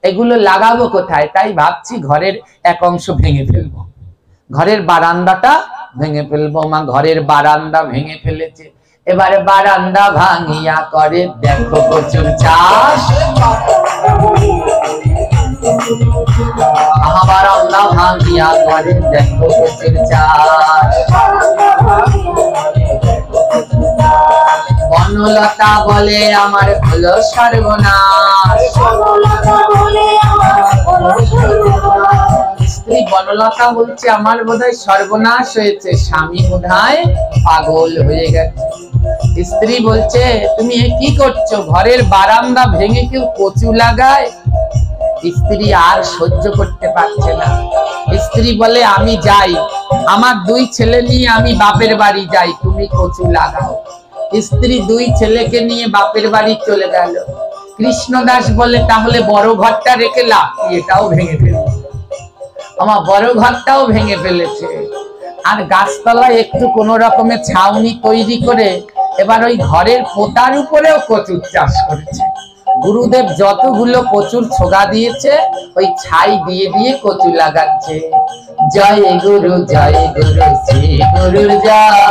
এগুলো লাগাবো কোথায়? তাই ভাবছি ঘরের এক অংশ ভেঙে ফেলবো, ঘরের বারান্দাটা ভেঙে ফেলবো। মা ঘরের বারান্দা ভেঙে ফেলেছে। এবারে বারান্দা ভাঙিয়া করে দেখো কচুর চাষ। বারান্দা ভাঙিয়া করে দেখো কচুর চাষ। বনলতা বলে আমার হলো সর্বনাশ। স্ত্রী বনলতা বলছে আমার বোধহয় সর্বনাশ হয়েছে, স্বামী বোধহয় পাগল হয়ে গেছে। স্ত্রী বলছে তুমি কি করছো, ঘরের বারান্দা ভেঙে কেউ কচু লাগায়? স্ত্রী আর সহ্য করতে পারছে না। স্ত্রী বলে আমি যাই, আমার দুই ছেলে নিয়ে আমি বাপের বাড়ি যাই, তুমি কচু লাগাও। স্ত্রী দুই ছেলেকে নিয়ে বাপের বাড়ি চলে গেল। কৃষ্ণদাস বলে তাহলে বড় ঘরটা রেখে লাভ কি, এটাও ভেঙে ফেলবে। আমার বড় ঘরটাও ভেঙে ফেলেছে। আর গাছতলায় একটু কোন রকমের ছাউনি তৈরি করে এবার ওই ঘরের পোতার উপরেও কচুর চাষ করেছে। গুরুদেব যতগুলো কচুর ছোগা দিয়েছে ওই ছাই দিয়ে দিয়ে কচু লাগাচ্ছে। জয় গুরু শ্রী গুরুর জয়,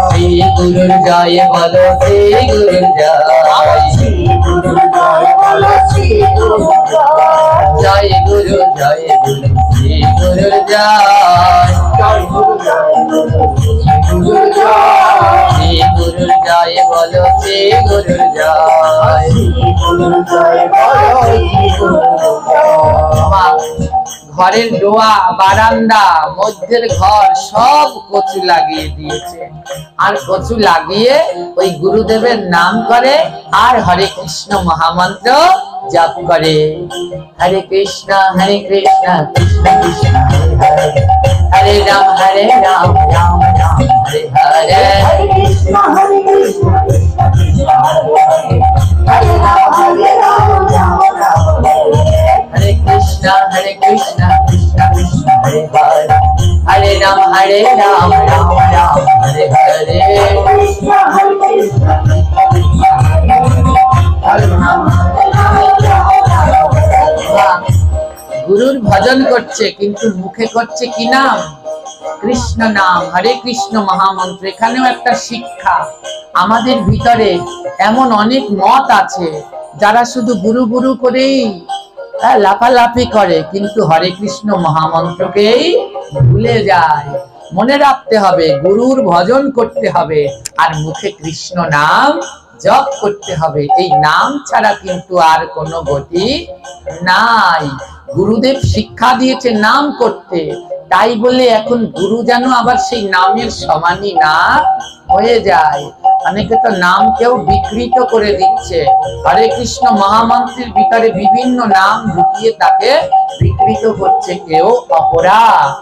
শ্রী গুরুর জয় বলো, শ্রী গুরুর জয়, জয় গুরু শ্রী গুরুর জয়, শ্রী গুরুর জয় বলো, শ্রী গুরুর জয়। ঘরের ডোয়া, বারান্দা, মধ্যের ঘর সব কচু লাগিয়ে দিয়েছে। আর কচু লাগিয়ে ওই গুরুদেবের নাম করে আর হরে কৃষ্ণ মহামন্ত্র জপ করে। হরে কৃষ্ণ কৃষ্ণ কৃষ্ণ হরে হরে, হরে রাম রাম রাম হরে হরে, হরে কৃষ্ণ কৃষ্ণ কৃষ্ণ হরে হরে, হরে রাম রাম রাম হরে হরে, হরে কৃষ্ণ কৃষ্ণ কৃষ্ণ হরে হরে, হরে রাম রাম রাম হরে হরে, কৃষ্ণ কৃষ্ণ গুরুর ভজন করছে কিন্তু মুখে করছে কি নাম? কৃষ্ণ নাম, হরে কৃষ্ণ মহামন্ত্র। এখানেও একটা শিক্ষা, আমাদের ভিতরে এমন অনেক মত আছে যারা শুধু গুরু গুরু করেই লাফালাফি করে কিন্তু হরে কৃষ্ণ মহামন্ত্রকেই ভুলে যায়। মনে রাখতে হবে গুরুর ভজন করতে হবে আর মুখে কৃষ্ণ নাম জপ করতে হবে। এই নাম ছাড়া কিন্তু আর কোনো গতি নাই। গুরুদেব শিক্ষা দিয়েছে নাম করতে, তাই বলে এখন গুরু যেন আবার সেই নামের সমানই না হয়ে যায়। অনেকে তো নামকেও বিকৃত করে দিচ্ছে। হরে কৃষ্ণ মহামন্ত্রের ভিতরে বিভিন্ন নাম ঢুকিয়ে তাকে বিকৃত করছে, কেউ অপরাধ।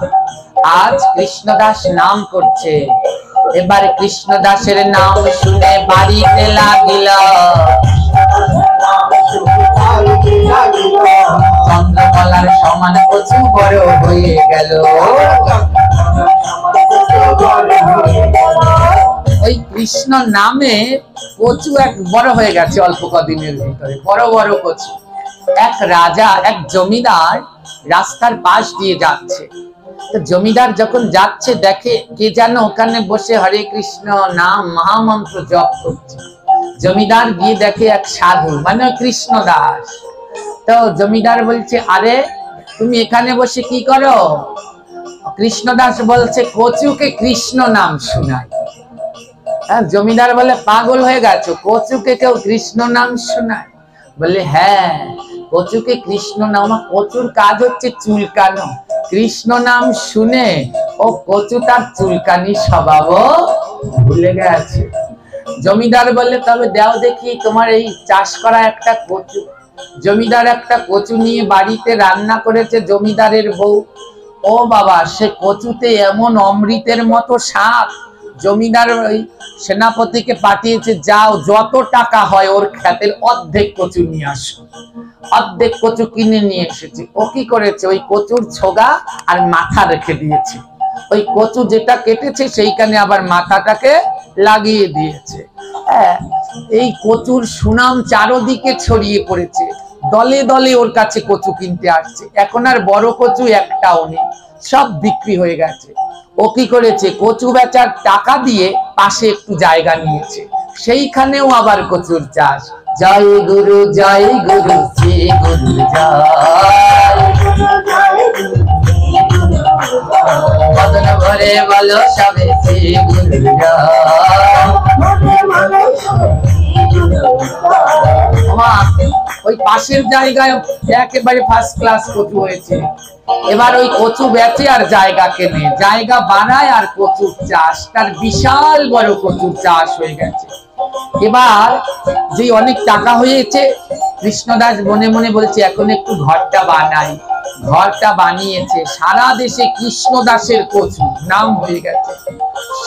আজ কৃষ্ণদাস নাম করছে, এবার কৃষ্ণদাসের নাম শুনে বাড়িতে লাগিল, চন্দ্রকলার সমান কচু বড় হয়ে গেল। ওই কৃষ্ণ নামে কচু এক বড় হয়ে গেছে অল্প কদিনের ভিতরে, বড় বড় কচু। এক রাজা, এক জমিদার রাস্তার পাশ দিয়ে যাচ্ছে। তো জমিদার যখন যাচ্ছে দেখে কে যেন ওখানে বসে হরে কৃষ্ণ নাম মহামন্ত্র জপ করছে। জমিদার গিয়ে দেখে এক সাধু, মানে কৃষ্ণদাস। তো জমিদার বলছে আরে তুমি এখানে বসে কি করো? কৃষ্ণদাস বলছে কচুকে কৃষ্ণ নাম শোনায়। জমিদার বলে পাগল হয়ে গেছো, কচুকে কেউ কৃষ্ণ নাম শোনায়? বলে হ্যাঁ, কচুকে কৃষ্ণ নাম। কচুর কাজ হচ্ছে চুলকানো, কৃষ্ণ নাম শুনে ও কচু তার চুলকানি স্বভাবও ভুলে গেছে। জমিদার বলে তবে দাও দেখি তোমার এই চাষ করা একটা কচু। জমিদার একটা কচু নিয়ে বাড়িতে রান্না করেছে জমিদারের বউ। ও বাবা, সে কচুতে এমন অমৃতের মতো স্বাদ। জমিদার ওই সেনাপতিকে পাঠিয়েছে, যাও যত টাকা হয় ওর ক্ষেতের অর্ধেক কচু নিয়ে আসো। অর্ধেক কচু কিনে নিয়ে এসেছে। ও কি করেছে, ওই কচুর ছোগা আর মাথা রেখে দিয়েছে। ওই কচু যেটা কেটেছে সেইখানে আবার মাথাটাকে লাগিয়ে দিয়েছে। হ্যাঁ, এই কচুর সুনাম চারদিকে ছড়িয়ে পড়েছে। দলে দলে ওর কাছে কচু কিনতে আসছে। এখন আর বড় কচু একটাও নেই, সব বিক্রি হয়ে গেছে। ও কি করেছে, কচু বেচার টাকা দিয়ে পাশে একটু জায়গা নিয়েছে, সেইখানেও আবার কচুর চাষ। জয় গুরু জয় গুরু শ্রী গুরু জয়, বদন ভরে বলো সবে শ্রী গুরু জয়। ওই পাশের জায়গায় একেবারে ফার্স্ট ক্লাস কচু হয়েছে। এবার ওই কচু বেচে আর জায়গা কেনে, জায়গা বানায় আর কচুর চাষ, তার বিশাল বড় কচুর চাষ হয়ে গেছে। এবার যে অনেক টাকা হয়েছে, কৃষ্ণদাস মনে মনে বলছে এখন একটু ঘরটা বানাই। ঘরটা বানিয়েছে। সারা দেশে কৃষ্ণদাসের কচু নাম হয়ে গেছে।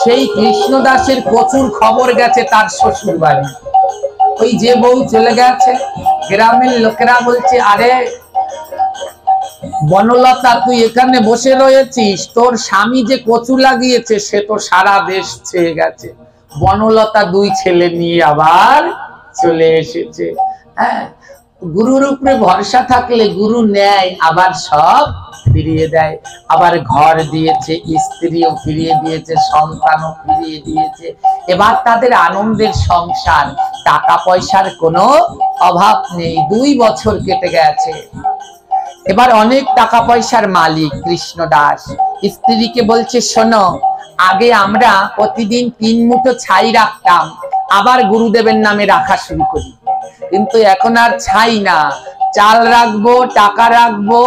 সেই কৃষ্ণদাসের কচুর খবর গেছে তার শ্বশুর বাড়ি। ওই যে বউ চলে গেছে, গ্রামের লোকেরা বলছে, আরে বনলতা, তুই এখানে বসে রয়েছিস, তোর স্বামী যে কচু লাগিয়েছে সে তো সারা দেশ ছেয়ে গেছে। বনলতা দুই ছেলে নিয়ে আবার চলে এসেছে। হ্যাঁ, গুরুর উপরে ভরসা থাকলে গুরু নেয় আবার সব ফিরিয়ে দেয়। আবার ঘর দিয়েছে, স্ত্রীও ফিরিয়ে দিয়েছে, সন্তানও ফিরিয়ে দিয়েছে। এবার তাদের আনন্দের সংসার, টাকা পয়সার কোনো অভাব নেই। 2 বছর কেটে গেছে। এবার অনেক টাকা পয়সার মালিক কৃষ্ণদাস। স্ত্রীকে বলছে, শোনো, আগে আমরা প্রতিদিন 3 মুঠো ছাই রাখতাম, আবার গুরুদেবের নামে রাখা শুরু করি। কিন্তু এখন আর ছাই না, চাল রাখবো, টাকা রাখবো,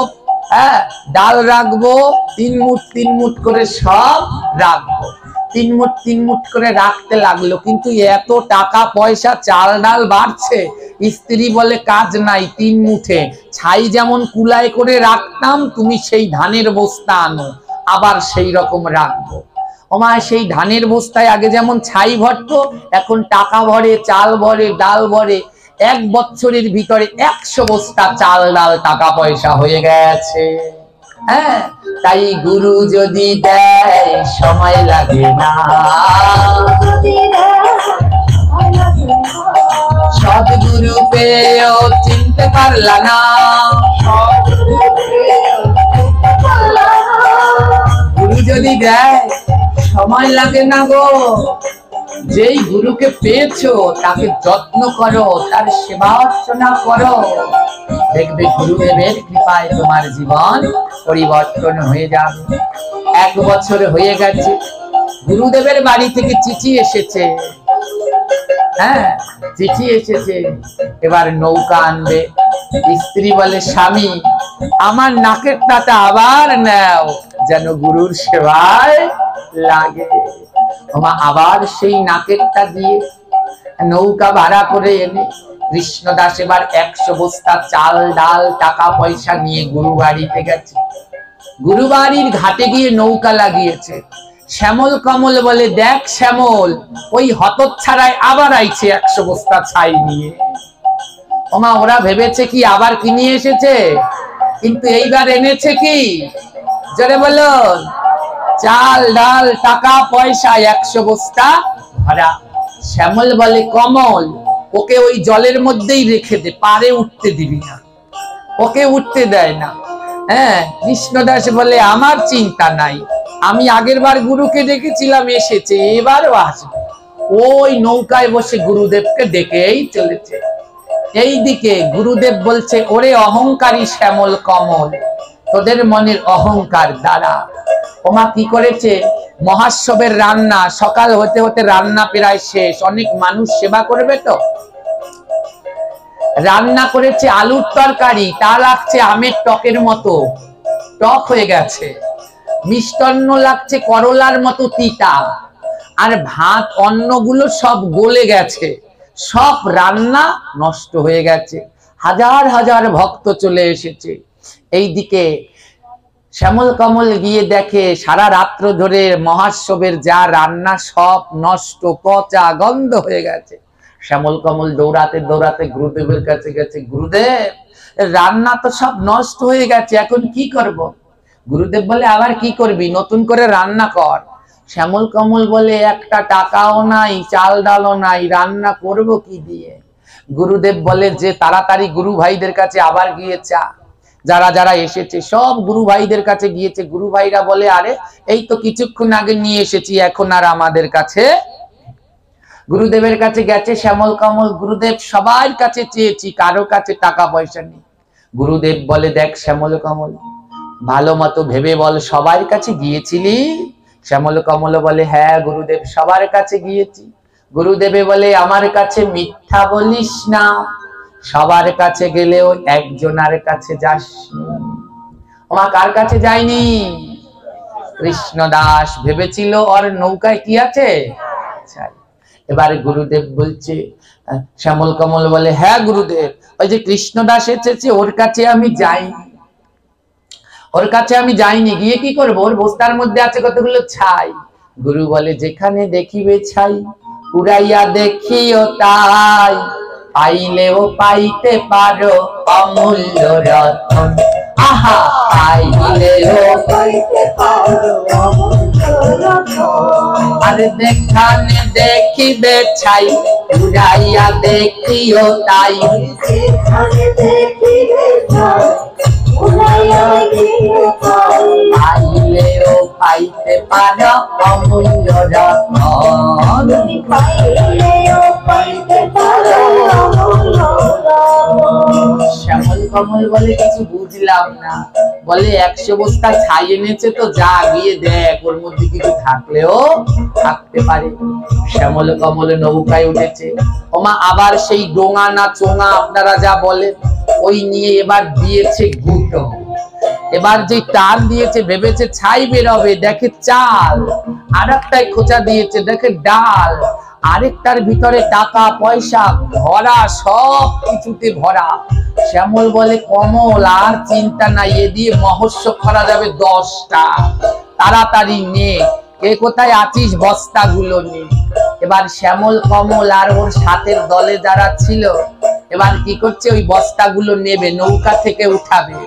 হ্যাঁ, ডাল রাখবো, 3 মুঠ 3 মুঠ করে সব রাখবো। 3 মুঠ 3 মুঠ করে রাখতে লাগলো। কিন্তু এত টাকা পয়সা, চাল ডাল বাড়ছে, স্ত্রী বলে কাজ নাই, 3 মুঠে ছাই যেমন কুলায় করে রাখতাম, তুমি সেই ধানের বস্তা আনো, আবার সেই রকম রাখবো। ওমা, সেই ধানের বস্তায় আগে যেমন ছাই ভরতো, এখন টাকা ভরে, চাল ভরে, ডাল ভরে। 1 বছরের ভিতরে 100 বস্তা চাল ডাল টাকা পয়সা হয়ে গেছে। হ্যাঁ, তাই গুরু যদি দেয় সময় লাগে না, সদ্গুরু পেয়েও চিনতে পারলা না। গুরু যদি দেয় সময় লাগে না গো। যেই গুরুকে পেয়েছো তাকে যত্ন করো, তার সেবা অর্চনা করো, দেখবে গুরুদেবের কৃপায় তোমার জীবন পরিবর্তন হয়ে যাবে। 1 বছর হয়ে গেছে, গুরুদেবের বাড়ি থেকে চিঠি এসেছে। হ্যাঁ, চিঠি এসেছে। এবার নৌকা আনবে। স্ত্রী বলে, স্বামী, আমার নাকের টাটা আবার নাও, যেন গুরুর সেবায় লাগে। আবার সেই নাকেরটা দিয়ে নৌকা ভাড়া করে এনে কৃষ্ণদাস এবার 100 বস্তা চাল ডাল টাকা পয়সা নিয়ে গুরু বাড়িতে গেছে। গুরু বাড়ির ঘাটে গিয়ে নৌকা লাগিয়েছে। শ্যামল কমল বলে, দেখ শ্যামল, ওই হতচ্ছাড়ায় আবার আইছে 100 বস্তা ছাই নিয়ে। ওমা, ওরা ভেবেছে কি আবার কি নিয়ে এসেছে, কিন্তু এইবার এনেছে কি, জোরে বলো, চাল ডাল টাকা পয়সা 100 বস্তা ভরা। শ্যামল বলে, কমল, ওকে ওই জলের মধ্যেই রেখে দে, পারে উঠতে দিবি না, ওকে উঠতে দেয় না। হ্যাঁ, কৃষ্ণদাস বলে, আমার চিন্তা নাই, আমি আগের বার গুরুকে ডেকেছিলাম, এসেছে, এবারও আসবে। ওই নৌকায় বসে গুরুদেবকে ডেকেই চলেছে। এইদিকে গুরুদেব বলছে, ওরে অহংকারী শ্যামল কমল, তোদের মনের অহংকার দ্বারা। ওমা কি করেছে, মহাৎসবের রান্না, সকাল হতে হতে রান্না প্রায় শেষ, অনেক মানুষ সেবা করবে তো, রান্না করেছে আলুর তরকারি, তা লাগছে আমের টকের মতো। টক হয়ে গেছে, মিষ্টান্ন লাগছে করলার মতো তিতা, আর ভাত অন্নগুলো সব গলে গেছে, সব রান্না নষ্ট হয়ে গেছে। হাজার হাজার ভক্ত চলে এসেছে। এইদিকে শ্যামল কমল গিয়ে দেখে সারা রাত্র ধরে মহাৎসবের যা রান্না সব নষ্ট, পচা, গন্ধ হয়ে গেছে। শ্যামল কমল দৌড়াতে দৌড়াতে গুরুদেবের কাছে গেছে, গুরুদেব রান্না তো সব নষ্ট হয়ে গেছে, এখন কি করব? গুরুদেব বলে আবার কি করবি, নতুন করে রান্না কর। শ্যামল কমল বলে একটা টাকাও নাই, চাল ডালও নাই, রান্না করব কি দিয়ে? গুরুদেব বলে যে তাড়াতাড়ি গুরু ভাইদের কাছে আবার গিয়ে চা। যারা যারা এসেছে সব গুরু ভাইদের কাছে গিয়েছে। গুরু ভাইরা বলে আরে এই তো কিছুক্ষণ আগে নিয়ে এসেছি, এখন আর আমাদের কাছে। গুরুদেবের কাছে গেছে শ্যামল কমল, গুরুদেব সবার কাছে চেয়েছি, কারো কাছে টাকা পয়সা নেই। গুরুদেব বলে দেখ শ্যামল কমল, ভালো মতো ভেবে বল সবার কাছে গিয়েছিলি? শ্যামল কমল বলে হ্যাঁ গুরুদেব সবার কাছে গিয়েছি। গুরুদেবে বলে আমার কাছে মিথ্যা বলিস না, সবার কাছে গেলেও একজনের কাছে যাসনি। ওমা কার কাছে যায়নি? কৃষ্ণদাস ভেবেছিল ওর নৌকায় কি আছে। এবারে গুরুদেব বলছে, শ্যামল কমল বলে হ্যাঁ গুরুদেব, ওই যে কৃষ্ণদাস এসেছে ওর কাছে আমি যাইনি, ওর কাছে আমি যাইনি, গিয়ে কি করবো? ওর বস্তার মধ্যে আছে কতগুলো ছাই। গুরু বলে যেখানে দেখিবে ছাই উড়াইয়া দেখিও তাই, পাইলেও পাইতে পারো অমূল্য রতন। আহা পাইলেও পাইতে পারো অমূল্য রতন। আরে যেখানে দেখিবে ছাই উড়াইয়া দেখিও তাই, যেখানে দেখিবে ছাই উড়াইয়া দেখিও তাই, পাইলেও পাইতে পারো অমূল্য রতন। পাইলেও পাইতে পারো অমূল্য রতন। শ্যামল কমল বলে কিছু বুঝলাম না। বলে 100 বস্তা ছাই এনেছে তো, যা গিয়ে দেখ ওর মধ্যে কিছু থাকলেও থাকতে পারে। শ্যামল কমল নৌকায় উঠেছে। ওমা আবার সেই ডোঙা না চোঙা আপনারা যা বলেন ওই নিয়ে এবার দিয়েছে গুটো। এবার যে টান দিয়েছে ভেবেছে ছাই বেরোবে, দেখে চাল। আর একটাই খোঁচা দিয়েছে, দেখে ডাল। আরেকটার ভিতরে টাকা পয়সা ভরা, সব কিছুতে ভরা। শ্যামল বলে কমল আর চিন্তা নাই, এ দিয়ে মহোৎসব করা যাবে 10টা। তাড়াতাড়ি নে, কে কোথায় আছিস বস্তাগুলো নে। এবার শ্যামল কমল আর ওর সাথের দলে যারা ছিল এবার কি করছে, ওই বস্তাগুলো নেবে, নৌকা থেকে উঠাবে।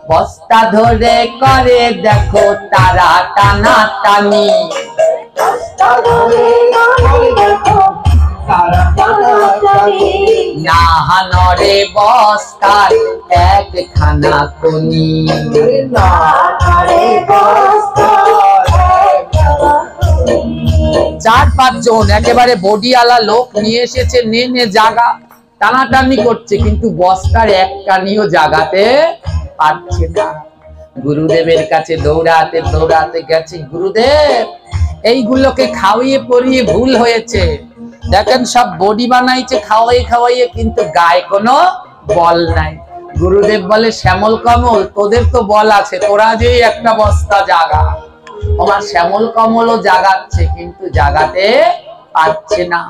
বস্তা ধরে করে দেখো তারা টানা টানি, নাহানরে বস্তার একখানা কোনি। 4-5 জন একেবারে বডিওয়ালা লোক নিয়ে এসেছে, নে জাগা, টানাটানি করছে, কিন্তু বস্তার একখানিও জাগাতে পারছে না। গুরুদেবের কাছে দৌড়াতে দৌড়াতে গেছে, গুরুদেব এইগুলোকে খাওয়িয়ে পরিয়ে ভুল হয়েছে, দেখেন সব বডি বানাইছে খাওয়াইয়ে খাওয়াইয়ে, কিন্তু গায়ে কোনো বল নাই। গুরুদেব বলে শ্যামল কমল তোদের তো বল আছে, তোরা যে একটা বস্তা জাগা। আমার শ্যামল কমলও জাগাচ্ছে কিন্তু জাগাতে পারছে না।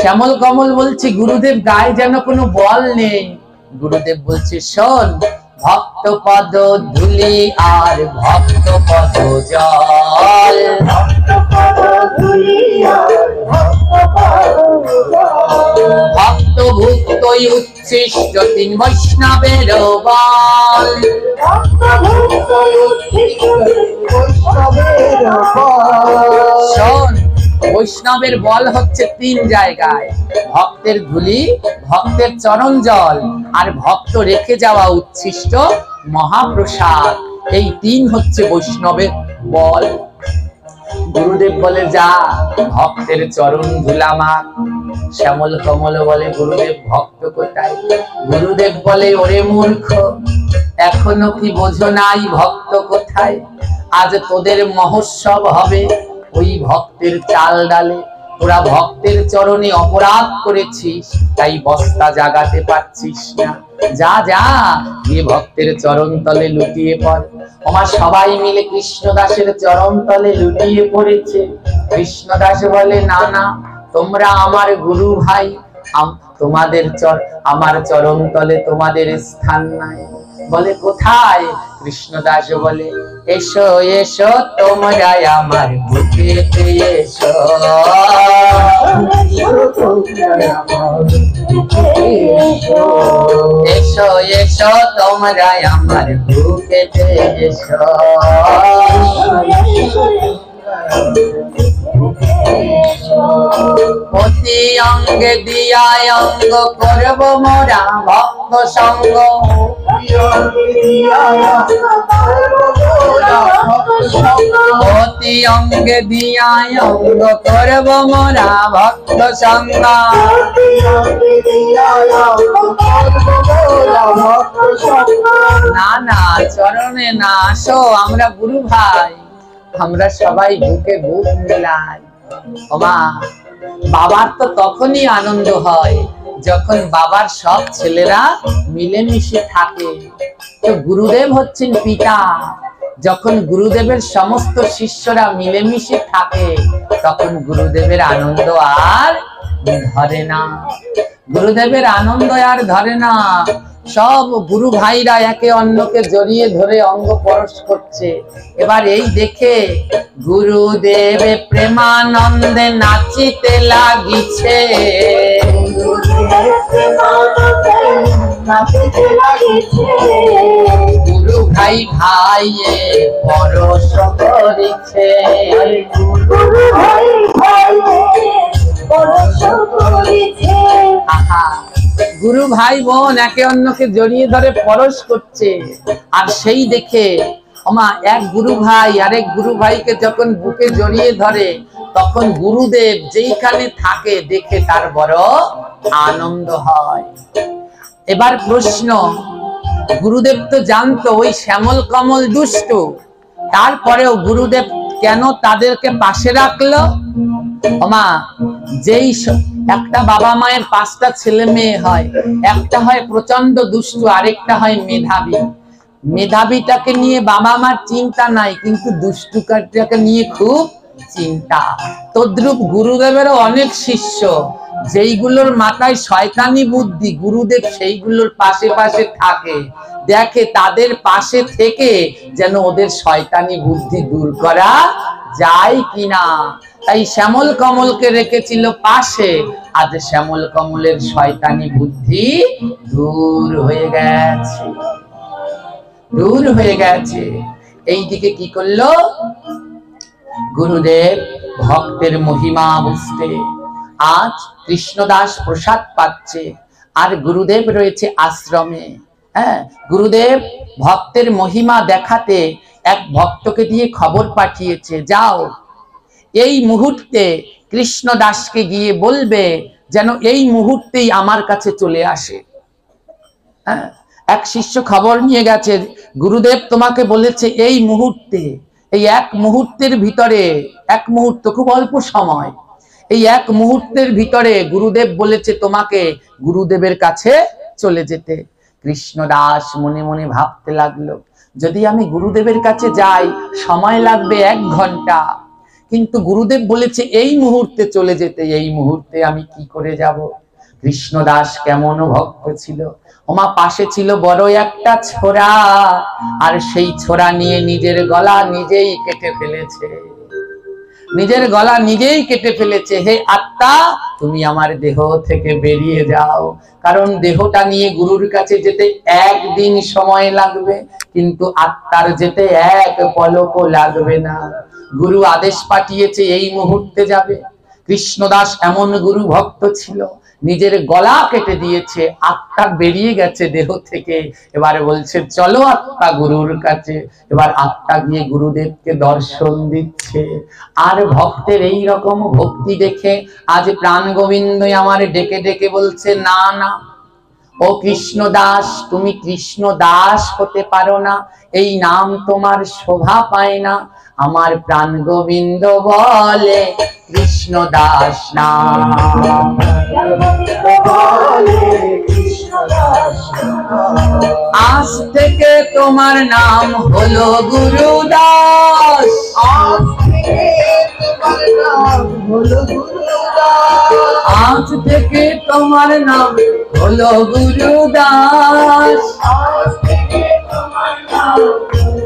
শ্যামল কমল বলছে গুরুদেব গায়ে যেন কোনো বল নেই। গুরুদেব বলছে শোন, ভক্ত পদ ধুলি আর ভক্ত পদ জল, ভক্ত ভুক্ত উচ্ছিষ্ট 3 বৈষ্ণবের বল। শোন, বৈষ্ণবের বল হচ্ছে 3 জায়গায়, ভক্তের ধুলি, ভক্তের চরণ জল, আর ভক্ত রেখে যাওয়া উচ্ছিষ্ট মহাপ্রসাদ। এই 3 হচ্ছে বৈষ্ণবের বল। গুরুদেব বলে যা ভক্তের চরণ ধুলা মাখ। শ্যামল কমল বলে গুরুদেব ভক্ত কোথায়? গুরুদেব বলে ওরে মূর্খ, এখনো কি বোঝো নাই ভক্ত কোথায়? আজ তোদের মহোৎসব হবে ওই ভক্তের চাল ডালে, তোরা ভক্তের চরণে অপরাধ করেছিস, তাই বস্তা জাগাতে পারছিস না। যা যা গিয়ে ভক্তের চরণ তলে লুটিয়ে পড়। আমার সবাই মিলে কৃষ্ণদাসের চরণ তলে লুটিয়ে পড়েছে। কৃষ্ণদাস বলে, না না, তোমরা আমার গুরু ভাই, তোমাদের আমার চরণ তলে তোমাদের স্থান নাই। বলে কোথায়? কৃষ্ণদাস বলে, এসো এসো তোমরা আমার বুকেতে এসো, এসো এসো তোমরা আমার বুকেতে এসো। প্রতি অঙ্গে দিয়া অঙ্গ করব মোরা ভক্ত সঙ্গ, প্রতি অঙ্গে দিয়া অঙ্গ করব মোরা ভক্ত সঙ্গ। না না, চরণে না, আসো আমরা গুরু ভাই, আমরা সবাই বুকে বুক মিলাই। ওমা, বাবার তো তখনই আনন্দ হয় যখন বাবার সব ছেলেরা মিলেমিশে থাকে। তো গুরুদেব হচ্ছেন পিতা, যখন গুরুদেবের সমস্ত শিষ্যরা মিলেমিশে থাকে তখন গুরুদেবের আনন্দ আর ধরে না, গুরুদেবের আনন্দ আর ধরে না। সব গুরু ভাইরা একে অন্যকে জড়িয়ে ধরে অঙ্গ পরশ করছে। এবার এই দেখে গুরুদেব প্রেমানন্দে নাচিতে লাগিছে, গুরু ভাই ভাইয়ে পরশ করিছে, গুরু ভাই বোন একে অন্যকে জড়িয়ে ধরে পরশ করছে। আর সেই দেখে ওমা, এক গুরু ভাই আরেক গুরু ভাইকে যখন বুকে জড়িয়ে ধরে তখন গুরুদেব যেইখানে থাকে দেখে তার বড় আনন্দ হয়। এবার প্রশ্ন, গুরুদেব তো জানতো ওই শ্যামল কমল দুষ্ট, তারপরেও গুরুদেব কেন তাদেরকে পাশে রাখলো? ওমা, যেই একটা বাবা মায়ের 5টা ছেলে মেয়ে হয়, একটা হয় প্রচন্ড দুষ্টু, আরেকটা হয় মেধাবী। মেধাবীটাকে নিয়ে বাবা মার চিন্তা নাই, কিন্তু দুষ্টুটাকে নিয়ে খুব চিন্তা। তদ্রূপ গুরুদেবেরও অনেক শিষ্য, যেইগুলোর মাথায় শয়তানি বুদ্ধি, গুরুদেব সেইগুলোর পাশে পাশে থাকে, দেখে তাদের পাশে থেকে যেন ওদের শয়তানি বুদ্ধি দূর করা যায় কিনা। তাই শ্যামল কমলকে রেখেছিল পাশে, আজ শ্যামল কমলের শয়তানি বুদ্ধি দূর হয়ে গেছে, দূর হয়ে গেছে। এইদিকে কি করলো গুরুদেব? ভক্তের মহিমা বুঝতে আজ কৃষ্ণদাস প্রসাদ পাচ্ছে, আর গুরুদেব রয়েছে আশ্রমে। হ্যাঁ, গুরুদেব ভক্তের মহিমা দেখাতে এক ভক্তকে দিয়ে খবর পাঠিয়েছে, যাও এই মুহূর্তে কৃষ্ণদাসকে গিয়ে বলবে যেন এই মুহূর্তেই আমার কাছে চলে আসে। হ্যাঁ, এক শিষ্য খবর নিয়ে গেছে, গুরুদেব তোমাকে বলেছে এই মুহূর্তে, এই এক মুহূর্তের ভিতরে, এক মুহূর্ত খুব অল্প সময়, এই এক মুহূর্তের ভিতরে গুরুদেব বলেছে তোমাকে গুরুদেবের কাছে চলে যেতে। কৃষ্ণদাস মনে মনে ভাবতে লাগলো, যদি আমি গুরুদেবের কাছে যাই সময় লাগবে 1 ঘন্টা, কিন্তু গুরুদেব বলেছে এই মুহূর্তে চলে যেতে, এই মুহূর্তে আমি কি করে যাব? কৃষ্ণদাস কেমন ভক্ত ছিল, ওমা পাশে ছিল বড় একটা ছোরা, আর সেই ছোরা নিয়ে নিজের গলা নিজেই কেটে ফেলেছে, নিজের গলা নিজেই কেটে ফেলেছে। হে আত্মা, তুমি আমার দেহ থেকে বেরিয়ে যাও, কারণ দেহটা নিয়ে গুরুর কাছে যেতে 1 দিন সময় লাগবে, কিন্তু আত্মার যেতে 1 পলকও লাগবে না। গুরু আদেশ পাঠিয়েছে এই মুহূর্তে যাবে। কৃষ্ণদাস এমন গুরু ভক্ত ছিল, নিজের গলা কেটে দিয়েছে, আত্মা বেরিয়ে গেছে দেহ থেকে। এবারে বলছে চলো আত্মা গুরুর কাছে। এবার আত্মা গিয়ে গুরুদেবকে দর্শন দিচ্ছে। আর ভক্তের এই রকম ভক্তি দেখে আজ প্রাণ গোবিন্দ আমার ডেকে ডেকে বলছে, না না ও কৃষ্ণদাস, তুমি কৃষ্ণদাস হতে পারো না, এই নাম তোমার শোভা পায় না। আমার প্রাণ গোবিন্দ বলে কৃষ্ণ দাস নাম। আজ থেকে তোমার নাম হলো গুরুদাস। আজ থেকে তোমার নাম হলো গুরুদাস। আজ থেকে তোমার নাম হলো গুরুদাস। আজ থেকে তোমার নাম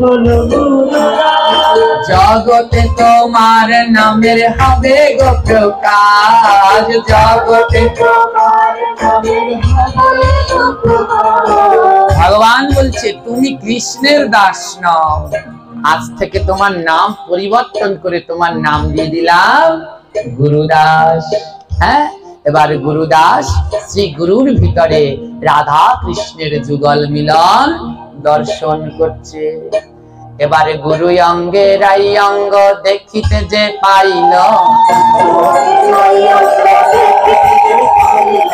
হলো গুরুদাস। জগতে তোমার নামের হবে গো প্রকাশ। জগতে তোমার নামের হবে গো প্রকাশ। ভগবান বলছে তুমি কৃষ্ণের দাস নও, আজ থেকে তোমার নাম পরিবর্তন করে তোমার নাম দিয়ে দিলাম গুরুদাস। হ্যাঁ, এবার গুরুদাস শ্রী গুরুর ভিতরে রাধা কৃষ্ণের যুগল মিলন দর্শন করছে। এবারে গুরু অঙ্গে রাই অঙ্গ দেখিতে যে পাইল।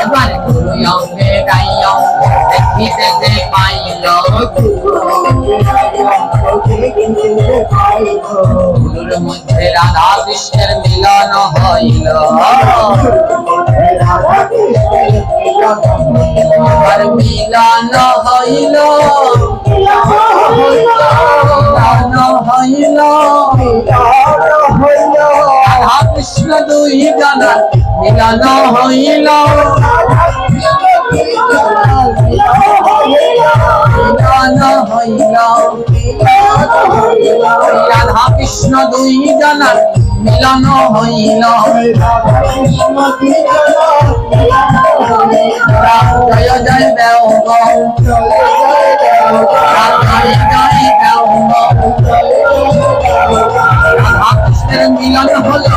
এবারে গুরু অঙ্গে রাই অঙ্গ দেখিতে যে পাইল। গুরুর মধ্যে রাধা কৃষ্ণের মিলন হইল। আর মিলন হইল, রাধা কৃষ্ণ দুই জনা মিলন হইল। মিলন হইল, রাধা কৃষ্ণ দুই জনা মিলন হইল। জয় জয় দেও গো, জয় জয় দেও গো। রাধা কৃষ্ণের মিলন হলো,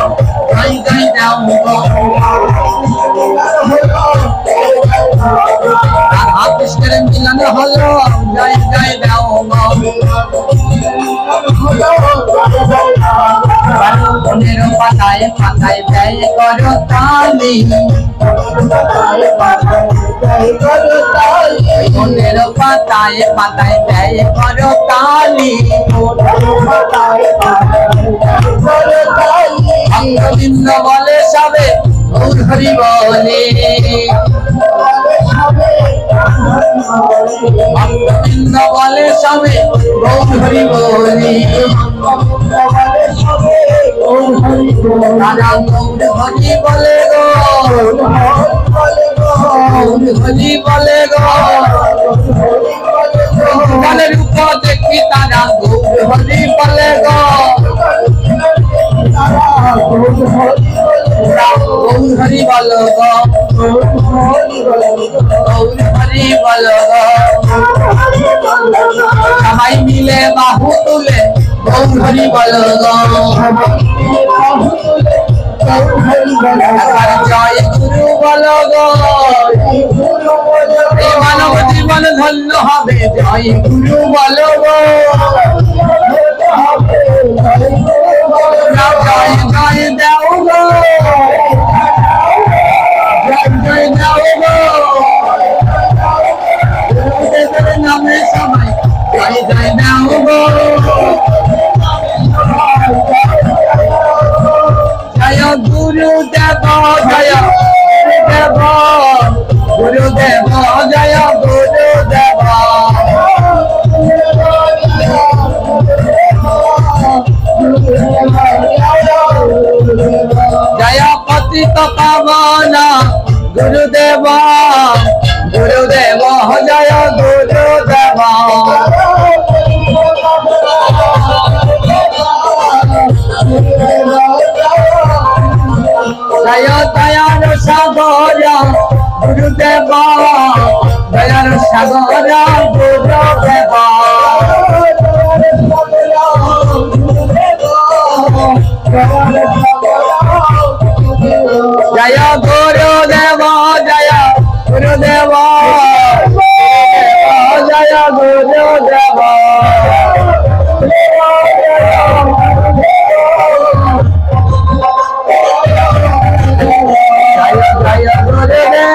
জয় জয় দেও গো। রাধা কৃষ্ণের মিলন হলো, জয় জয় দেও গো। মনের পাতায় পাতায় ব্যয় করো তালি। মনের পাতায় পাতায় ব্যয় করো তালি। ভক্তবৃন্দ বলে সবে গৌর হরি বলে। ভক্তবৃন্দ বলে সবে গৌর হরি বলে। রাধা গৌর হরি বলে গো, গৌর হরি বলে গো। কালের রূপ দেখি তারা গৌর হরি বলে গো। গৌর হরি বলো গো, গৌর হরি বলো গো। সবাই মিলে বাহু তুলে গৌর হরি বলো গো। জয় গুরু বলো গো, এই মানব জীবন ধন্য হবে। জয় গুরু বলো গো, জয় জয় দেও গো, জয় জয় দেও গো। গুরুদেবের নামে সবাই জয় জয় দেও গো। জয় গুরুদেব, জয় গুরুদেব, গুরুদেব জয় গুরুদেব। জয় পতিত পাবন গুরুদেব, গুরুদেব জয় গুরুদেব। জয় দয়ার সাগর গুরুদেব, দয়ার সাগর গুরুদেব। জয় গুরুদেব, জয় গুরুদেব, জয় গুরুদেব। জয় জয় গুরুদেব।